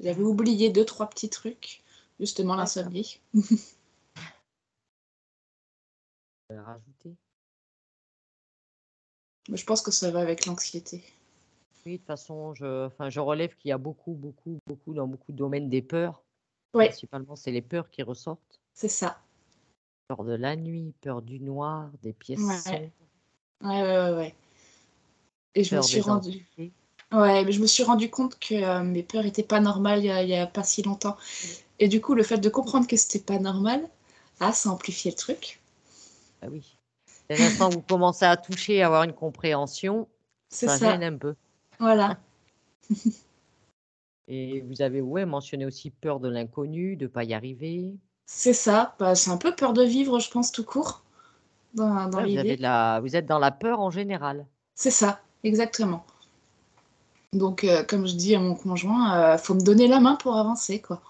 J'avais oublié 2-3 petits trucs, justement D'accord. l'insomnie. Rajouter. Mais je pense que ça va avec l'anxiété. Oui, de toute façon, je relève qu'il y a beaucoup, dans beaucoup de domaines des peurs. Ouais, Principalement, c'est les peurs qui ressortent. c'est ça. Peur de la nuit, peur du noir, des pièces Ouais. sombres, Ouais. Et je me peur suis des rendue entités. ouais, mais je me suis rendu compte que, mes peurs étaient pas normales il y a pas si longtemps. Et du coup, le fait de comprendre que c'était pas normal, ça amplifiait le truc. Ah oui. Dès l'instant où vous commencez à toucher, à avoir une compréhension, C'est ça gêne ça, un peu. voilà. Et vous avez, ouais, mentionné aussi peur de l'inconnu, de pas y arriver. C'est ça, bah, c'est un peu peur de vivre, je pense, tout court, dans Ouais, l'idée. vous êtes dans la peur en général. C'est ça, exactement. Donc comme je dis à mon conjoint, faut me donner la main pour avancer, quoi.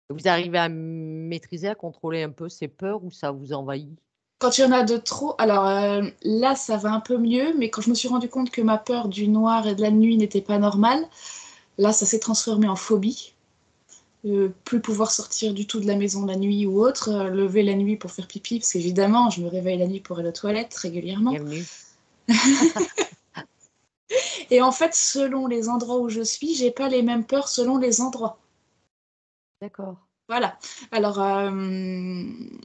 Vous arrivez à maîtriser, à contrôler un peu ces peurs ou ça vous envahit? Quand il y en a de trop alors, là, ça va un peu mieux, mais quand je me suis rendu compte que ma peur du noir et de la nuit n'était pas normale, là, ça s'est transformé en phobie. Plus pouvoir sortir du tout de la maison la nuit ou autre, lever la nuit pour faire pipi, parce qu'évidemment, je me réveille la nuit pour aller aux toilettes régulièrement. Bienvenue. Et en fait, selon les endroits où je suis, j'ai pas les mêmes peurs selon les endroits. D'accord. Voilà. Alors,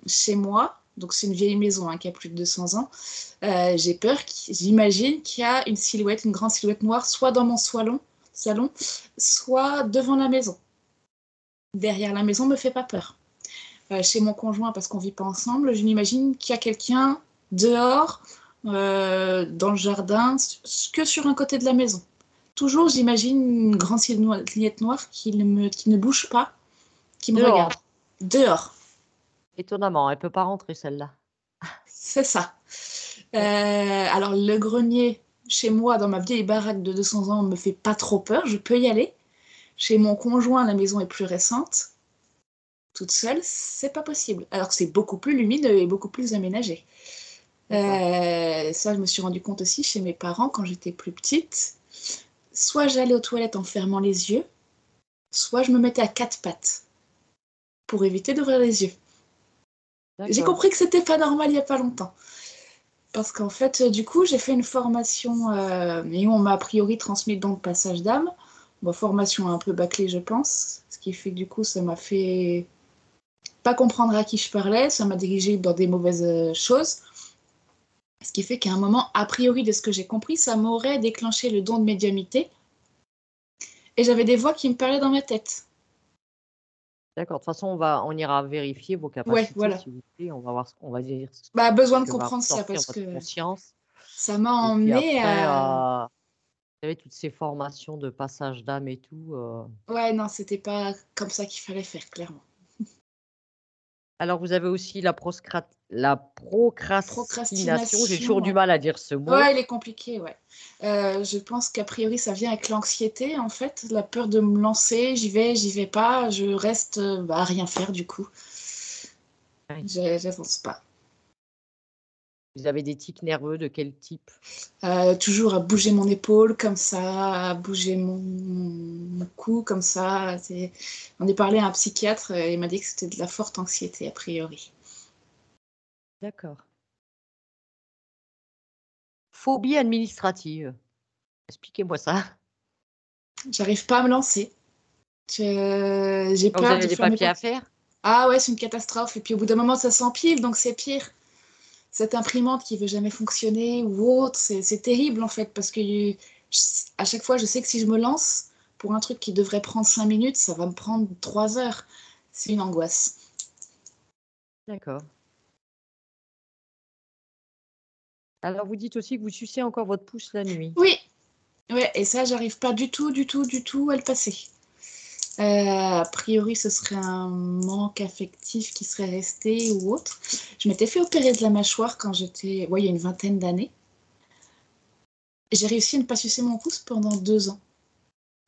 chez moi, donc c'est une vieille maison hein, qui a plus de 200 ans, j'imagine qu'il y a une silhouette, une grande silhouette noire, soit dans mon salon, soit devant la maison. Derrière la maison me fait pas peur. Chez mon conjoint, parce qu'on vit pas ensemble, je m'imagine qu'il y a quelqu'un dehors, dans le jardin, que sur un côté de la maison. Toujours, j'imagine une grande silhouette noire qui ne bouge pas, qui me regarde. Dehors, Dehors, étonnamment, elle peut pas rentrer celle-là. c'est ça. Alors, le grenier, chez moi, dans ma vieille baraque de 200 ans, me fait pas trop peur, je peux y aller. Chez mon conjoint, la maison est plus récente. Toute seule, c'est pas possible. Alors que c'est beaucoup plus lumineux et beaucoup plus aménagé. D'accord. Ça, je me suis rendu compte aussi chez mes parents quand j'étais plus petite. Soit j'allais aux toilettes en fermant les yeux, soit je me mettais à quatre pattes pour éviter d'ouvrir les yeux. J'ai D'accord. compris que c'était pas normal il y a pas longtemps. Parce qu'en fait, du coup, j'ai fait une formation et on m'a a priori transmis le don de passage d'âme. Bon, formation un peu bâclée, je pense. Ce qui fait que du coup, ça m'a fait pas comprendre à qui je parlais, ça m'a dirigé dans des mauvaises choses. Ce qui fait qu'à un moment, a priori de ce que j'ai compris, ça m'aurait déclenché le don de médiumnité. Et j'avais des voix qui me parlaient dans ma tête. D'accord. De toute façon, on ira vérifier vos Ouais, capacités, voilà. si vous voulez. On va voir on va dire ce Bah, besoin de que va comprendre ça ressortir parce votre que conscience. ça m'a Et puis emmené après, à. vous savez, toutes ces formations de passage d'âme et tout. Ouais, non, c'était pas comme ça qu'il fallait faire, clairement. Alors, vous avez aussi la procrastination. J'ai Procrastination, toujours du ouais. mal à dire ce mot. Ouais, il est compliqué, ouais. Je pense qu'a priori, ça vient avec l'anxiété, en fait, la peur de me lancer, j'y vais pas, je reste à rien faire du coup. Oui. J'avance pas. Vous avez des tics nerveux de quel type? Toujours à bouger mon épaule comme ça, à bouger mon cou comme ça. On est parlé à un psychiatre, il m'a dit que c'était de la forte anxiété, a priori. D'accord. Phobie administrative. Expliquez-moi ça. J'arrive pas à me lancer. J'ai Quand vous peur de avez des faire mes papiers à papiers. faire? Ah ouais, c'est une catastrophe. Et puis au bout d'un moment, ça s'empile, donc c'est pire. Cette imprimante qui veut jamais fonctionner ou autre, c'est terrible en fait, parce que à chaque fois, je sais que si je me lance pour un truc qui devrait prendre 5 minutes, ça va me prendre 3 heures. C'est une angoisse. D'accord. Alors, vous dites aussi que vous sucez encore votre pouce la nuit. Oui, ouais, et ça, j'arrive pas du tout à le passer. A priori, ce serait un manque affectif qui serait resté ou autre. Je m'étais fait opérer de la mâchoire quand j'étais, ouais, il y a une vingtaine d'années. J'ai réussi à ne pas sucer mon pouce pendant 2 ans.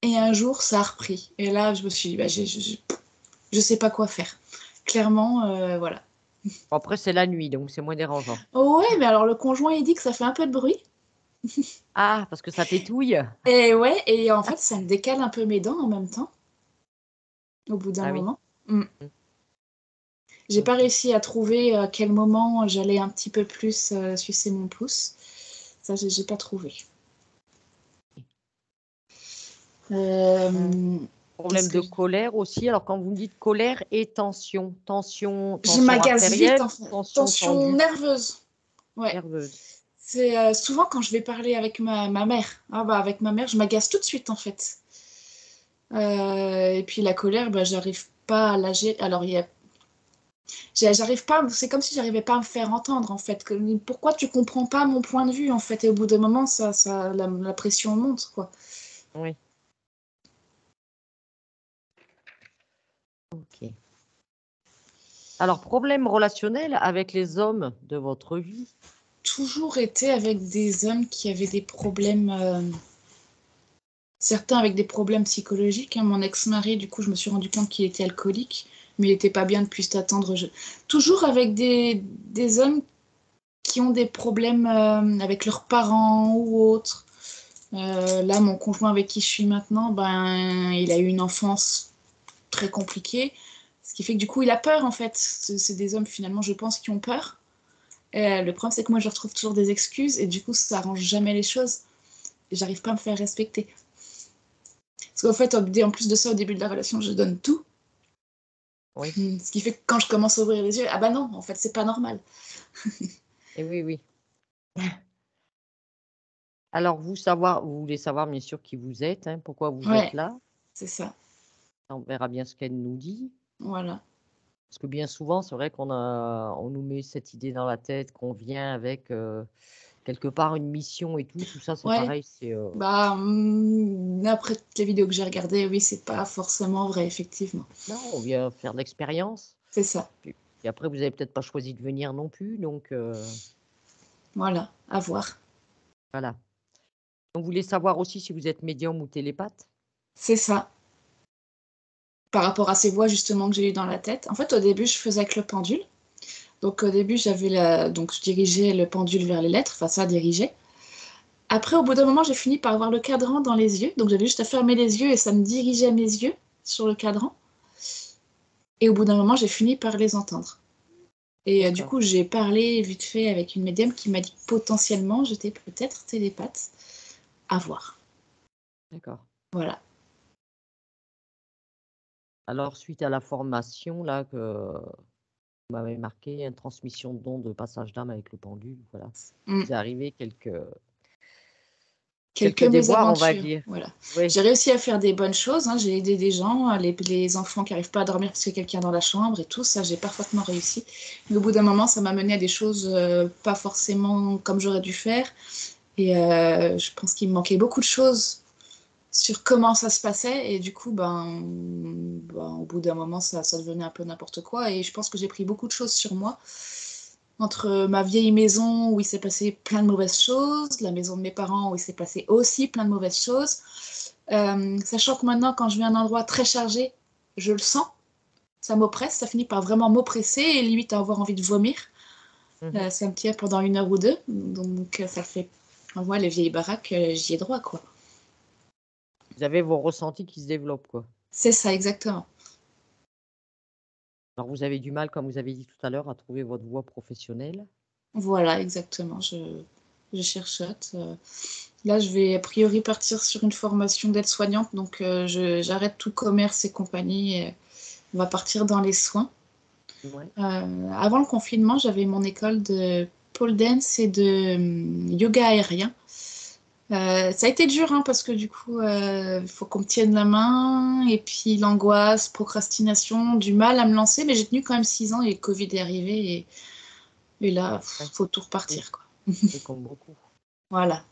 Et un jour, ça a repris. Et là, je me suis dit, bah, je sais pas quoi faire. Clairement, voilà. Bon, après, c'est la nuit, donc c'est moins dérangeant. Oh ouais, mais alors le conjoint, il dit que ça fait un peu de bruit. Ah, parce que ça pétouille? Et ouais, et en fait, ça me décale un peu mes dents en même temps. au bout d'un Ah oui? moment. Mm. Mmh. J'ai pas OK. réussi à trouver à quel moment j'allais un petit peu plus sucer mon pouce. Ça, j'ai pas trouvé. Mmh. Euh, Problème Qu'est-ce que de colère aussi. Alors quand vous me dites colère et tension, je tension m'agace vite artérielle, en fait. tension Tension tendue, nerveuse. Ouais. nerveuse? C'est souvent quand je vais parler avec ma mère. Ah bah avec ma mère, je m'agace tout de suite en fait. Et puis la colère, bah, j'arrive pas à la gérer. Alors j'arrive pas. C'est comme si j'arrivais pas à me faire entendre en fait. Pourquoi tu comprends pas mon point de vue en fait? Et au bout d'un moment, la pression monte quoi. Oui, OK. Alors problème relationnel avec les hommes de votre vie? Toujours été avec des hommes qui avaient des problèmes. Certains avec des problèmes psychologiques, hein. Mon ex-mari, du coup, je me suis rendu compte qu'il était alcoolique, mais il était pas bien depuis cet attendre. Toujours avec des hommes qui ont des problèmes avec leurs parents ou autres. Là, mon conjoint avec qui je suis maintenant, ben, il a eu une enfance très compliquée, ce qui fait que du coup, il a peur en fait. C'est des hommes finalement, je pense, qui ont peur. Le problème, c'est que moi, je retrouve toujours des excuses et du coup, ça arrange jamais les choses. Et j'arrive pas à me faire respecter. Parce qu'en fait, en plus de ça, au début de la relation, je donne tout. Oui. Ce qui fait que quand je commence à ouvrir les yeux, ah bah non, en fait, c'est pas normal. Et oui, oui. Alors vous voulez savoir bien sûr qui vous êtes, hein, pourquoi vous êtes Ouais, là. c'est ça. On verra bien ce qu'elle nous dit. Voilà. Parce que bien souvent, c'est vrai on nous met cette idée dans la tête qu'on vient avec, quelque part une mission et tout. Tout ça, c'est Ouais, pareil, c'est, bah, après toutes les vidéos que j'ai regardées, oui, c'est pas forcément vrai, effectivement. non, on vient faire de l'expérience. C'est ça. Puis après vous avez peut-être pas choisi de venir non plus, donc Voilà, à voir. voilà. On voulait savoir aussi si vous êtes médium ou télépathe? C'est ça. Par rapport à ces voix justement que j'ai eues dans la tête. En fait, au début, je faisais avec le pendule. Donc, au début, donc je dirigeais le pendule vers les lettres, enfin, ça dirigeait. Après, au bout d'un moment, j'ai fini par avoir le cadran dans les yeux. Donc, j'avais juste à fermer les yeux et ça me dirigeait mes yeux sur le cadran. Et au bout d'un moment, j'ai fini par les entendre. Et du D'accord, coup, j'ai parlé vite fait avec une médium qui m'a dit que potentiellement, j'étais peut-être télépathe. À voir. d'accord. Voilà. Alors suite à la formation là que vous m'avez marqué, une transmission de dons de passage d'âme avec le pendule, voilà. Mm. Il est arrivé Quelques quelques déboires, on va mésaventures. dire. Voilà. Oui, J'ai réussi à faire des bonnes choses, hein. J'ai aidé des gens, les enfants qui n'arrivent pas à dormir parce qu'il y a quelqu'un dans la chambre et tout ça, j'ai parfaitement réussi. Mais au bout d'un moment, ça m'a mené à des choses pas forcément comme j'aurais dû faire. Et je pense qu'il me manquait beaucoup de choses sur comment ça se passait. Et du coup, au bout d'un moment, ça devenait un peu n'importe quoi. Et je pense que j'ai pris beaucoup de choses sur moi. Entre ma vieille maison où il s'est passé plein de mauvaises choses, la maison de mes parents où il s'est passé aussi plein de mauvaises choses. Sachant que maintenant, quand je vais à un endroit très chargé, je le sens, ça m'oppresse, ça finit par vraiment m'oppresser et limite à avoir envie de vomir. mmh. Ça me tient pendant 1 heure ou 2, donc ça fait. On voit les vieilles baraques, j'y ai droit, quoi. Vous avez vos ressentis qui se développent, quoi. C'est ça, exactement. Alors vous avez du mal, comme vous avez dit tout à l'heure, à trouver votre voie professionnelle. Voilà, exactement. Je cherchote. Là, je vais a priori partir sur une formation d'aide-soignante, donc j'arrête tout commerce et compagnie. Et on va partir dans les soins. Ouais, Avant le confinement, j'avais mon école de pole dance et de yoga aérien. Ça a été dur hein, parce que du coup, il faut qu'on me tienne la main et puis l'angoisse, procrastination, du mal à me lancer, mais j'ai tenu quand même 6 ans et le Covid est arrivé et là, ouais, faut tout oui, repartir quoi. oui, comme beaucoup. Voilà.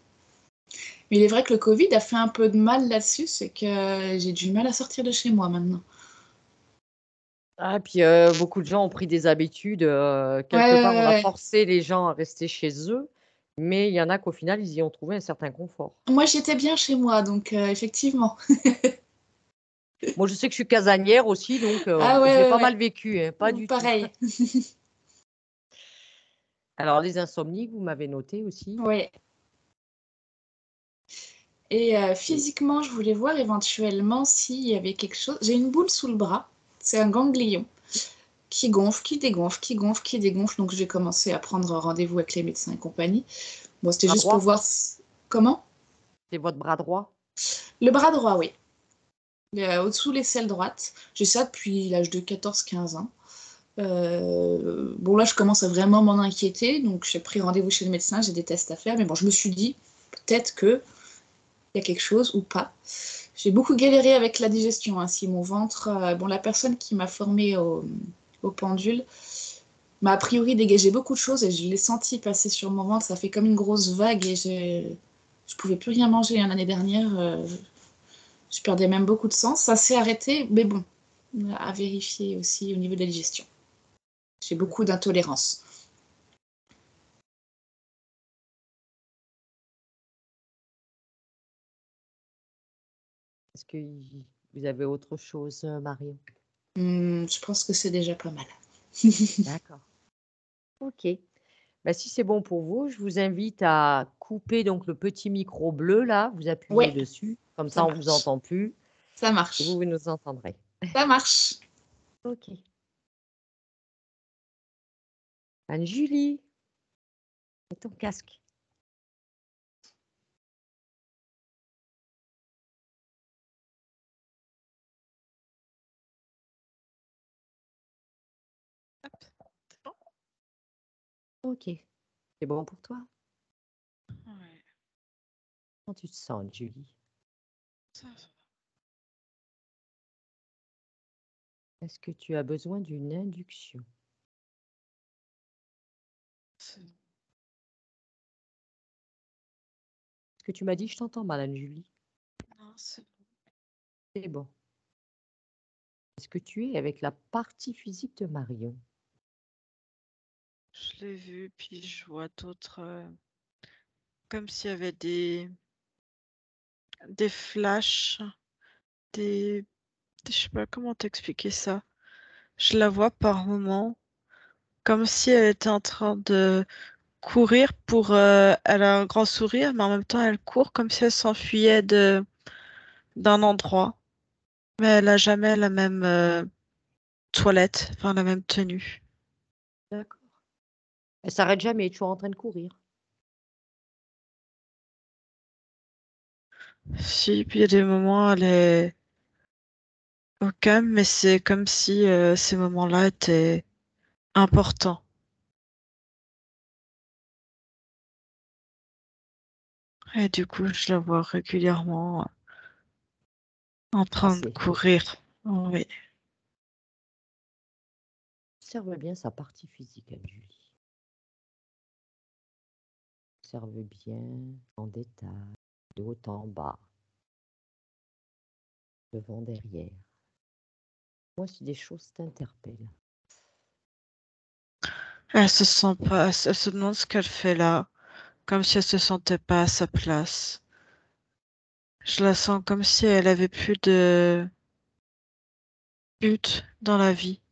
Mais il est vrai que le Covid a fait un peu de mal là-dessus, c'est que j'ai du mal à sortir de chez moi maintenant. Ah, puis, beaucoup de gens ont pris des habitudes, Ouais, quelque ouais, part, on ouais, a ouais. forcé les gens à rester chez eux, mais il y en a qu'au final, ils y ont trouvé un certain confort. Moi, j'étais bien chez moi, donc effectivement. Moi, je sais que je suis casanière aussi, donc Ah je l'ai ouais, pas ouais, mal vécu, hein, pas ouais. du tout. Pareil. Alors les insomnies, vous m'avez noté aussi? Ouais. Et physiquement, je voulais voir éventuellement s'il y avait quelque chose. J'ai une boule sous le bras, c'est un ganglion qui gonfle, qui dégonfle, qui gonfle, qui dégonfle. Donc j'ai commencé à prendre rendez-vous avec les médecins et compagnie. Bon, c'était Bras juste pour droit? voir comment. C'est votre bras droit? Le bras droit, oui. Au-dessous l'aisselle droite. J'ai ça depuis l'âge de 14-15 ans. Bon, là, je commence à vraiment m'en inquiéter. Donc j'ai pris rendez-vous chez le médecin, j'ai des tests à faire. Mais bon, je me suis dit, peut-être que il y a quelque chose ou pas. J'ai beaucoup galéré avec la digestion, hein, si mon ventre. Bon, la personne qui m'a formée au pendule m'a a priori dégagé beaucoup de choses et je l'ai senti passer sur mon ventre. Ça fait comme une grosse vague et je pouvais plus rien manger hein, l'année dernière. Je perdais même beaucoup de sang. Ça s'est arrêté, mais bon, à vérifier aussi au niveau de la digestion. J'ai beaucoup d'intolérance. Est-ce que vous avez autre chose, Marion? Je pense que c'est déjà pas mal. D'accord. Ok. Bah, si c'est bon pour vous, je vous invite à couper donc le petit micro bleu là, vous appuyez Ouais, dessus, comme ça ça on vous marche. entend plus Ça et vous, marche. vous nous entendrez. Ça marche. Ok. Anne-Julie, mets ton casque. Ok. C'est bon pour toi? Ouais, Comment tu te sens, Julie? ça va. Est-ce que tu as besoin d'une induction? C'est Ce que tu m'as dit, je t'entends mal, Anne-Julie. non, c'est bon. C'est bon. Est-ce que tu es avec la partie physique de Marion? Je l'ai vu, puis je vois d'autres, comme s'il y avait des flashs, je sais pas comment t'expliquer ça. Je la vois par moments, comme si elle était en train de courir elle a un grand sourire, mais en même temps elle court comme si elle s'enfuyait d'un endroit. Mais elle a jamais la même toilette, enfin la même tenue. D'accord. Elle s'arrête jamais, toujours en train de courir. Si, puis il y a des moments, elle est au calme, mais c'est comme si ces moments-là étaient importants. Et du coup, je la vois régulièrement en train de Passer. courir. Oui. Observe bien sa partie physique, Anne-Julie. Observe bien en détail, de haut en bas, devant, derrière. Moi, si des choses t'interpellent. Elle se sent pas, elle se demande ce qu'elle fait là, comme si elle se sentait pas à sa place. Je la sens comme si elle avait plus de but dans la vie.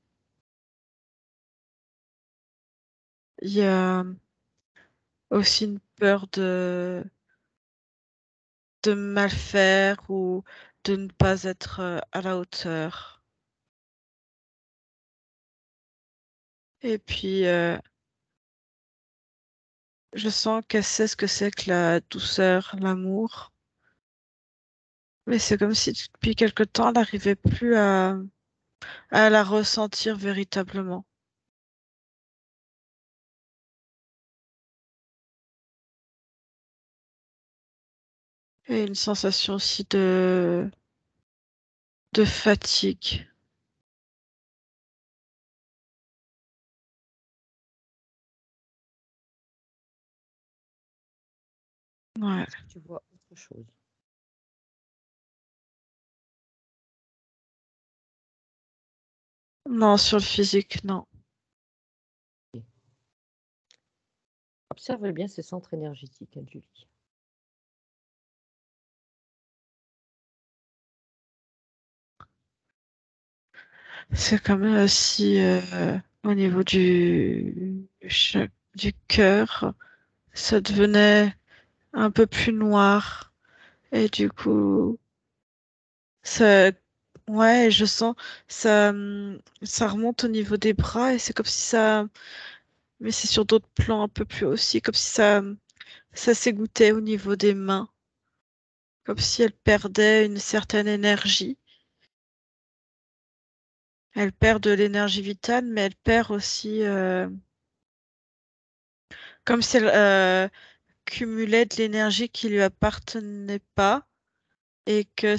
Il y a aussi une peur de mal faire ou de ne pas être à la hauteur. Et puis, je sens qu'elle sait ce que c'est que la douceur, l'amour. Mais c'est comme si depuis quelque temps, elle n'arrivait plus à la ressentir véritablement. Et une sensation aussi de fatigue. Ouais. Est-ce que tu vois autre chose? Non, sur le physique, non. Ok. Observe bien ses centres énergétiques, Anne-Julie. C'est quand même aussi au niveau du cœur, ça devenait un peu plus noir. Et du coup, ça, ouais, je sens ça remonte au niveau des bras et c'est comme si ça, mais c'est sur d'autres plans un peu plus haut aussi, comme si ça s'égouttait au niveau des mains, comme si elle perdait une certaine énergie. Elle perd de l'énergie vitale, mais elle perd aussi, comme si elle cumulait de l'énergie qui lui appartenait pas et que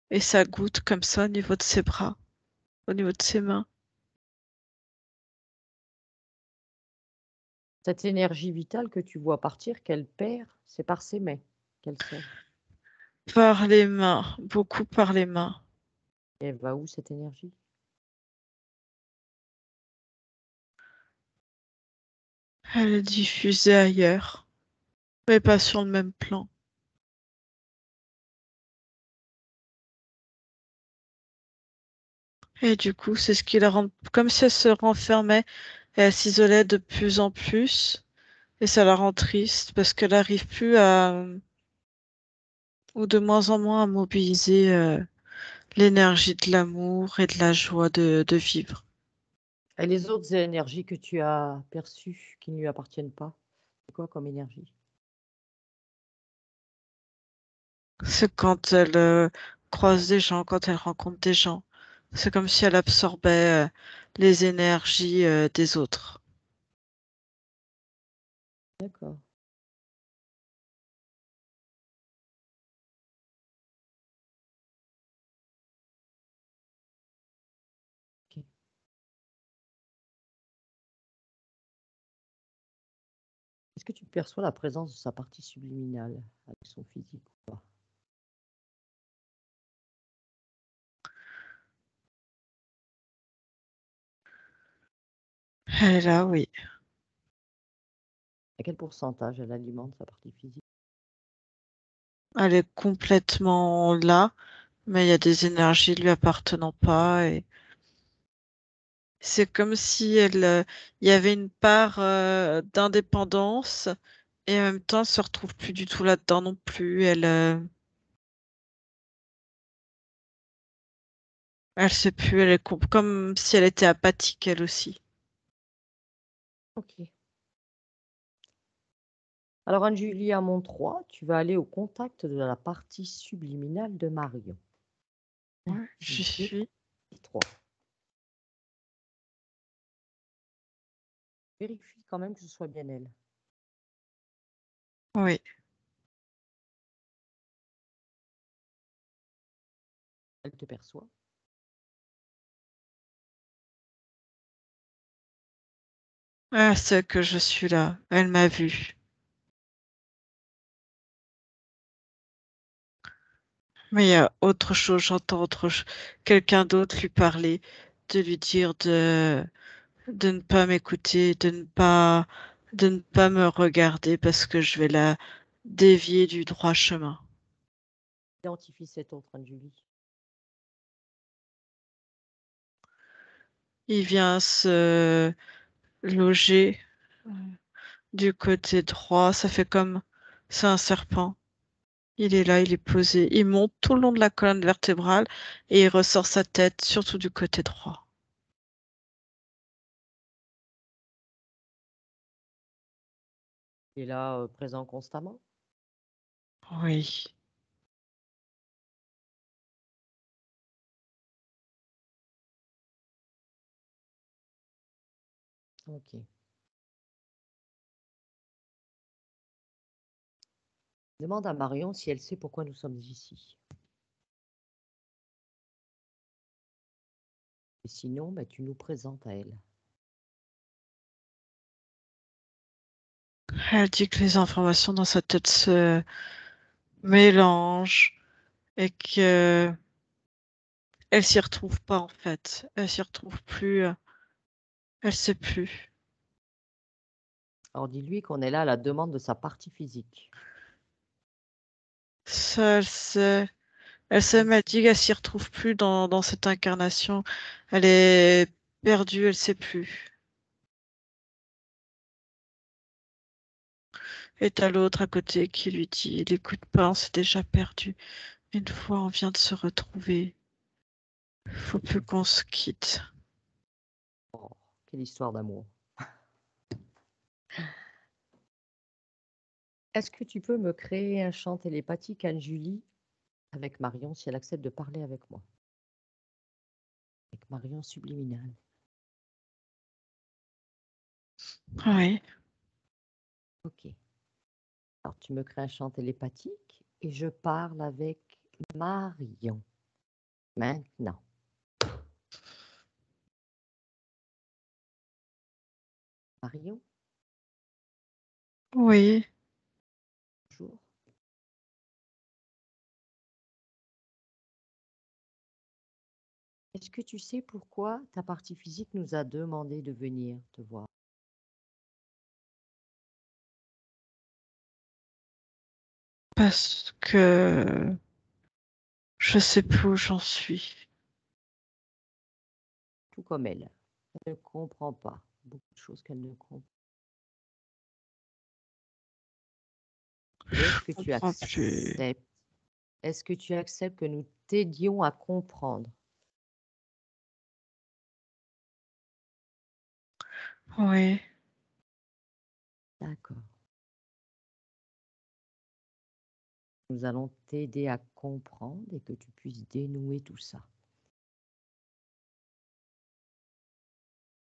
et ça goutte comme ça au niveau de ses bras, au niveau de ses mains. Cette énergie vitale que tu vois partir, qu'elle perd, c'est par ses mains qu'elle sort. Par les mains, beaucoup par les mains. Et elle va où cette énergie? Elle est diffusée ailleurs, mais pas sur le même plan. Et du coup, c'est ce qui la rend, comme si elle se renfermait et elle s'isolait de plus en plus. Et ça la rend triste parce qu'elle n'arrive plus ou de moins en moins à mobiliser l'énergie de l'amour et de la joie de vivre. Et les autres énergies que tu as perçues qui ne lui appartiennent pas, c'est quoi comme énergie? C'est quand elle croise des gens, quand elle rencontre des gens. C'est comme si elle absorbait les énergies des autres. D'accord. Ok. Est-ce que tu perçois la présence de sa partie subliminale avec son physique ou pas? Elle est là, oui. À quel pourcentage elle alimente sa partie physique? Elle est complètement là, mais il y a des énergies lui appartenant pas et c'est comme si il y avait une part d'indépendance et en même temps, elle se retrouve plus du tout là-dedans non plus. Elle sait plus, elle est comme si elle était apathique elle aussi. Ok. Alors, Anne-Julie, à mon 3, tu vas aller au contact de la partie subliminale de Marion. Ouais, j'y suis. 3. Vérifie quand même que ce soit bien elle. Oui. Elle te perçoit. Elle sait que je suis là. Elle m'a vu. Mais il y a autre chose, j'entends quelqu'un d'autre lui parler, de lui dire de ne pas m'écouter, de ne pas me regarder parce que je vais la dévier du droit chemin. Identifie cet autre, Anne-Julie. Il vient se loger du côté droit, ça fait comme, c'est un serpent. Il est là, il est posé, il monte tout le long de la colonne vertébrale et il ressort sa tête, surtout du côté droit. Il est là, présent constamment. Oui. Ok. Demande à Marion si elle sait pourquoi nous sommes ici. Et sinon, bah, tu nous présentes à elle. Elle dit que les informations dans sa tête se mélangent et que elle s'y retrouve pas en fait. Elle s'y retrouve plus. Elle sait plus. Alors dis-lui qu'on est là à la demande de sa partie physique. Ça, elle sait. Elle sait, mais elle dit qu'elle s'y retrouve plus dans cette incarnation. Elle est perdue, elle sait plus. Et t'as l'autre à côté qui lui dit, il écoute pas, on s'est déjà perdu. Une fois on vient de se retrouver, faut plus qu'on se quitte. Oh, quelle histoire d'amour. Est-ce que tu peux me créer un chant télépathique, Anne-Julie, avec Marion, si elle accepte de parler avec moi? Avec Marion subliminale. Oui, Ok. Alors, tu me crées un chant télépathique et je parle avec Marion. Maintenant. Marion, oui. bonjour. Est-ce que tu sais pourquoi ta partie physique nous a demandé de venir te voir? Parce que je sais plus où j'en suis. Tout comme elle. Elle ne comprend pas. Beaucoup de choses qu'elle ne comprend pas. Je Est-ce que tu comprends plus. acceptes? Est-ce que tu acceptes que nous t'aidions à comprendre? Oui, D'accord. Nous allons t'aider à comprendre et que tu puisses dénouer tout ça.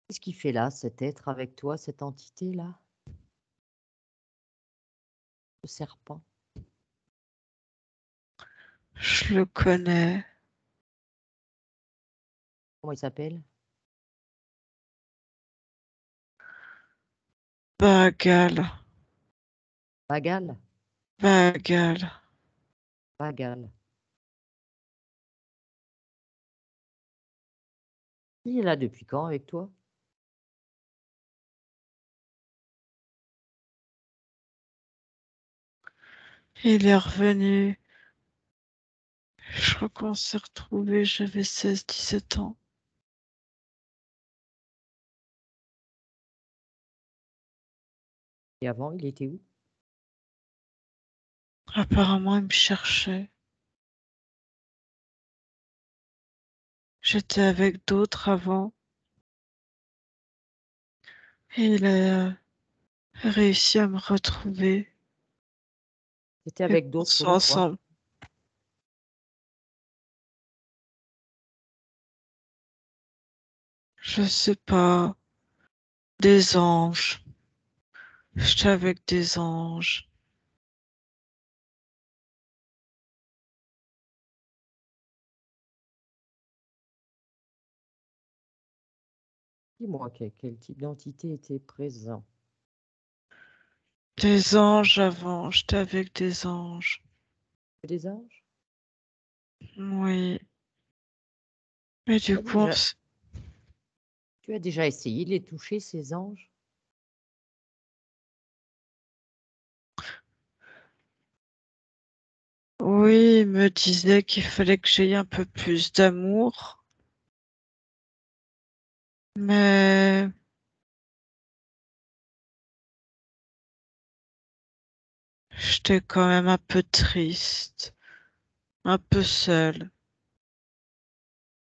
Qu'est-ce qui fait là, cet être avec toi, cette entité-là? Ce serpent? je le connais. Comment il s'appelle? Bagal, Bagal? Bagal. Bagal. Il est là depuis quand avec toi? Il est revenu. Je crois qu'on s'est retrouvés, j'avais 16, 17 ans. Et avant, il était où? Apparemment, il me cherchait. J'étais avec d'autres avant et il a réussi à me retrouver C'était et avec qu'on d'autres soit comme quoi? ensemble. Je sais pas, des anges. J'étais avec des anges. Dis-moi quel type d'entité était présent. Des anges avant, j'étais avec des anges. Des anges? Oui. Mais Tu du as coup, déjà, tu as déjà essayé de les toucher, ces anges? oui, il me disait qu'il fallait que j'aie un peu plus d'amour. Mais j'étais quand même un peu triste, un peu seule.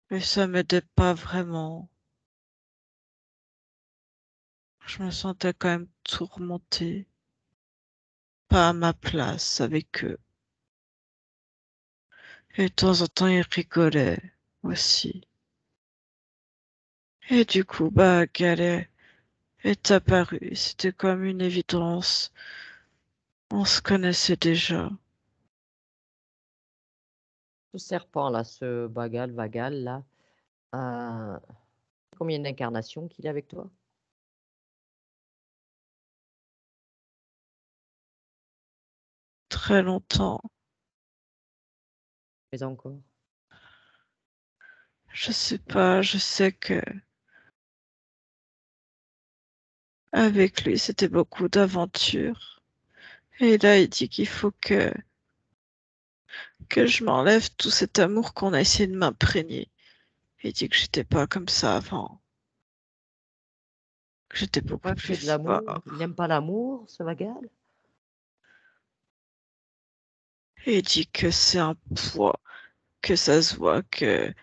Et ça m'aidait pas vraiment. Je me sentais quand même tourmentée, pas à ma place avec eux. Et de temps en temps, ils rigolaient aussi. Et du coup, bah, Galet est apparu. C'était comme une évidence. On se connaissait déjà. Ce serpent-là, ce Vagal, là, combien d'incarnations qu'il a avec toi? Très longtemps. Mais encore. Je sais pas, je sais que avec lui, c'était beaucoup d'aventures. Et là, il dit qu'il faut que je m'enlève tout cet amour qu'on a essayé de m'imprégner. Il dit que j'étais pas comme ça avant, que j'étais Tu veux beaucoup pas que c'est de plus l'amour? fort. Il n'aime pas l'amour, ce Vagal? Et il dit que c'est un poids, que ça se voit que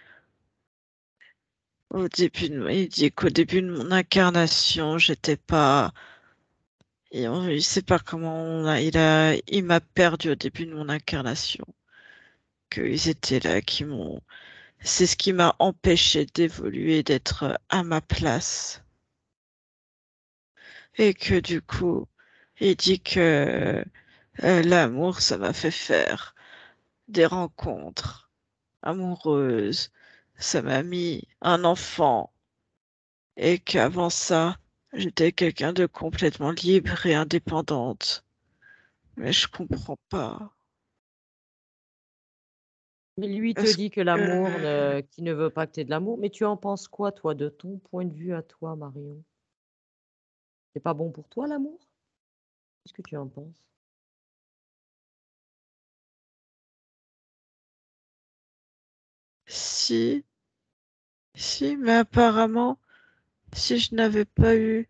il dit qu'au début de mon incarnation, j'étais pas, il sait pas comment il m'a perdu au début de mon incarnation. Qu'ils étaient là, c'est ce qui m'a empêché d'évoluer, d'être à ma place. Et que du coup, il dit que l'amour, ça m'a fait faire des rencontres amoureuses. Ça m'a mis un enfant. Et qu'avant ça, j'étais quelqu'un de complètement libre et indépendante. Mais je comprends pas. Mais lui te Parce dit que l'amour qu'il ne veut pas que tu aies de l'amour. Mais tu en penses quoi, toi, de ton point de vue à toi, Marion? C'est pas bon pour toi, l'amour? Qu'est-ce que tu en penses? si, mais apparemment, si je n'avais pas eu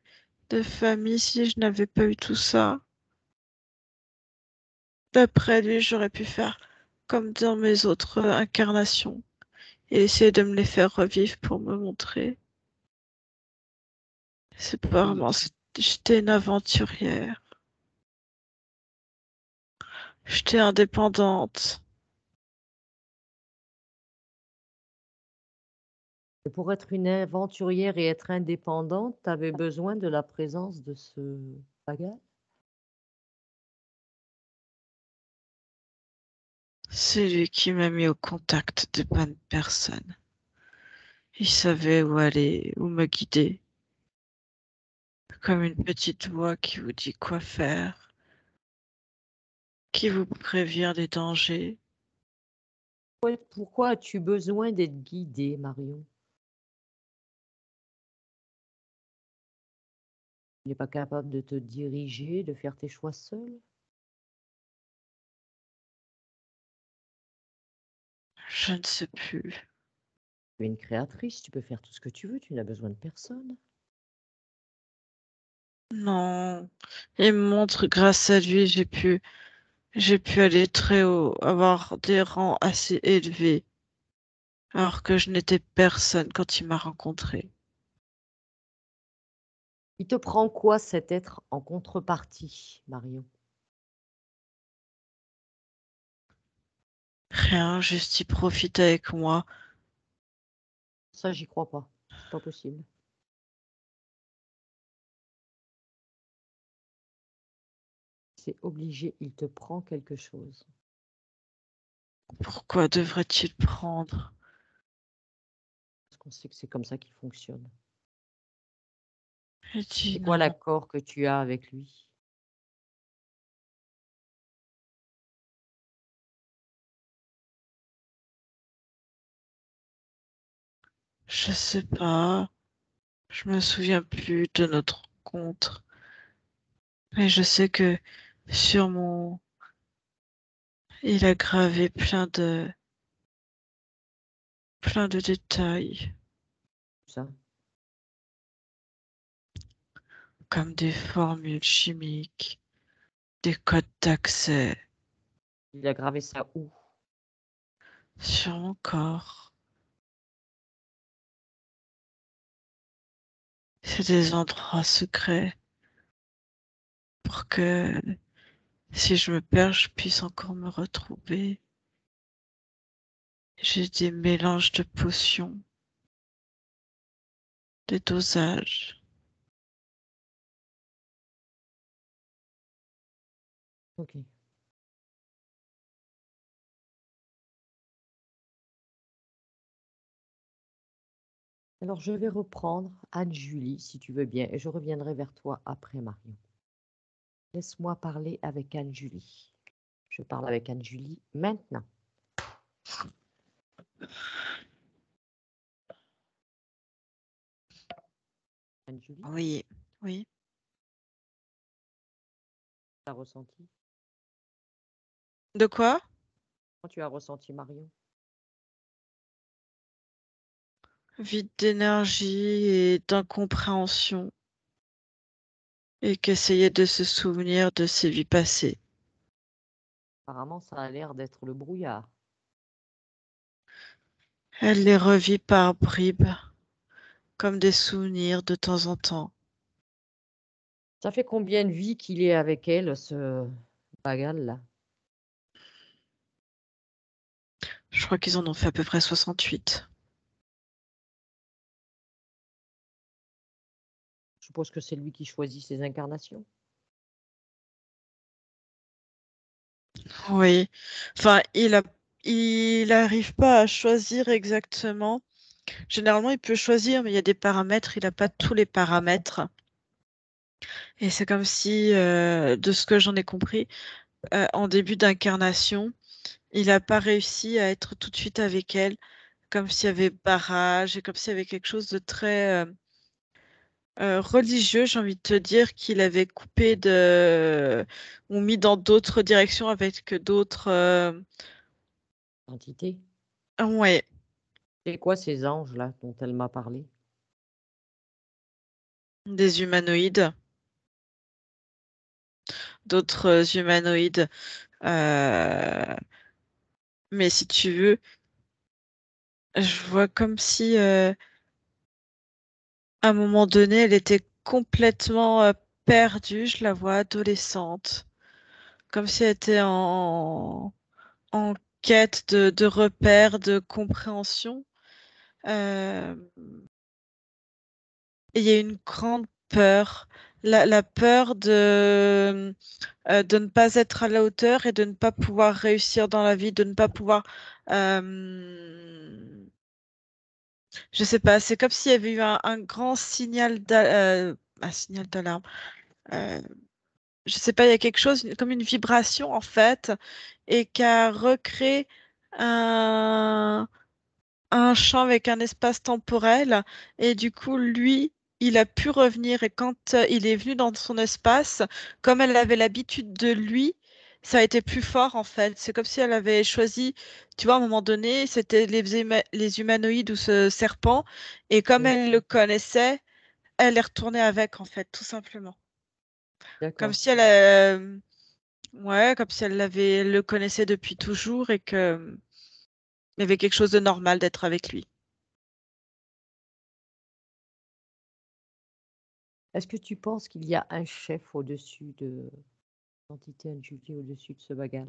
de famille, si je n'avais pas eu tout ça, d'après lui, j'aurais pu faire comme dans mes autres incarnations et essayer de me les faire revivre pour me montrer. C'est pas Et vraiment, j'étais une aventurière. J'étais indépendante. pour être une aventurière et être indépendante, tu avais besoin de la présence de ce bagage? C'est lui qui m'a mis au contact de bonnes personnes. Il savait où aller, où me guider, comme une petite voix qui vous dit quoi faire, qui vous prévient des dangers. Pourquoi as-tu besoin d'être guidée, Marion? Tu n'es pas capable de te diriger, de faire tes choix seule? Je ne sais plus. Tu es une créatrice, tu peux faire tout ce que tu veux, tu n'as besoin de personne. Non, il me montre, grâce à lui, j'ai pu aller très haut, avoir des rangs assez élevés, alors que je n'étais personne quand il m'a rencontré. Il te prend quoi cet être en contrepartie, Marion? Rien, juste il profite avec moi. Ça, j'y crois pas. C'est pas possible. C'est obligé, il te prend quelque chose. Pourquoi devrait-il prendre? Parce qu'on sait que c'est comme ça qu'il fonctionne. Il dit C'est quoi non. l'accord que tu as avec lui? Je sais pas. Je me souviens plus de notre rencontre. Mais je sais que sur il a gravé plein de détails, Ça. comme des formules chimiques, des codes d'accès Il a gravé ça où? sur mon corps. C'est des endroits secrets pour que si je me perds, je puisse encore me retrouver. J'ai des mélanges de potions, des dosages. Ok. Alors, je vais reprendre Anne-Julie, si tu veux bien, et je reviendrai vers toi après, Marion. Laisse-moi parler avec Anne-Julie. Je parle avec Anne-Julie maintenant. Anne-Julie, Oui, oui. tu as ressenti? De quoi? Comment tu as ressenti, Marion? Vide d'énergie et d'incompréhension. Et qu'essayer de se souvenir de ses vies passées. Apparemment, ça a l'air d'être le brouillard. Elle les revit par bribes, comme des souvenirs de temps en temps. Ça fait combien de vies qu'il est avec elle, ce bagal-là? Je crois qu'ils en ont fait à peu près 68. Je suppose que c'est lui qui choisit ses incarnations. Oui. Enfin, il arrive pas à choisir exactement. Généralement, il peut choisir, mais il y a des paramètres. Il n'a pas tous les paramètres. Et c'est comme si, de ce que j'en ai compris, en début d'incarnation, il n'a pas réussi à être tout de suite avec elle, comme s'il y avait barrage et comme s'il y avait quelque chose de très religieux, j'ai envie de te dire, qu'il avait coupé ou mis dans d'autres directions avec d'autres. Entité. Ouais, C'est quoi ces anges-là dont elle m'a parlé? des humanoïdes, d'autres humanoïdes. Euh, Mais si tu veux, je vois comme si à un moment donné, elle était complètement perdue. Je la vois adolescente, comme si elle était en quête de repères, de compréhension. Euh, et il y a une grande peur, la peur de ne pas être à la hauteur et de ne pas pouvoir réussir dans la vie, de ne pas pouvoir... je sais pas, c'est comme s'il y avait eu un grand un signal d'alarme. Euh, je sais pas, il y a quelque chose comme une vibration en fait, et qui a recréé un, un champ avec un espace temporel. Et du coup, lui, il a pu revenir. Et quand il est venu dans son espace, comme elle avait l'habitude de lui, ça a été plus fort en fait. C'est comme si elle avait choisi, tu vois, à un moment donné, c'était les humanoïdes ou ce serpent. Et comme Oui, elle le connaissait, elle est retournée avec en fait, tout simplement. Comme d'accord. si ouais, comme si elle le connaissait depuis toujours et que il y avait quelque chose de normal d'être avec lui. Est-ce que tu penses qu'il y a un chef au-dessus de l'entité Anjuli, au-dessus de ce bagal?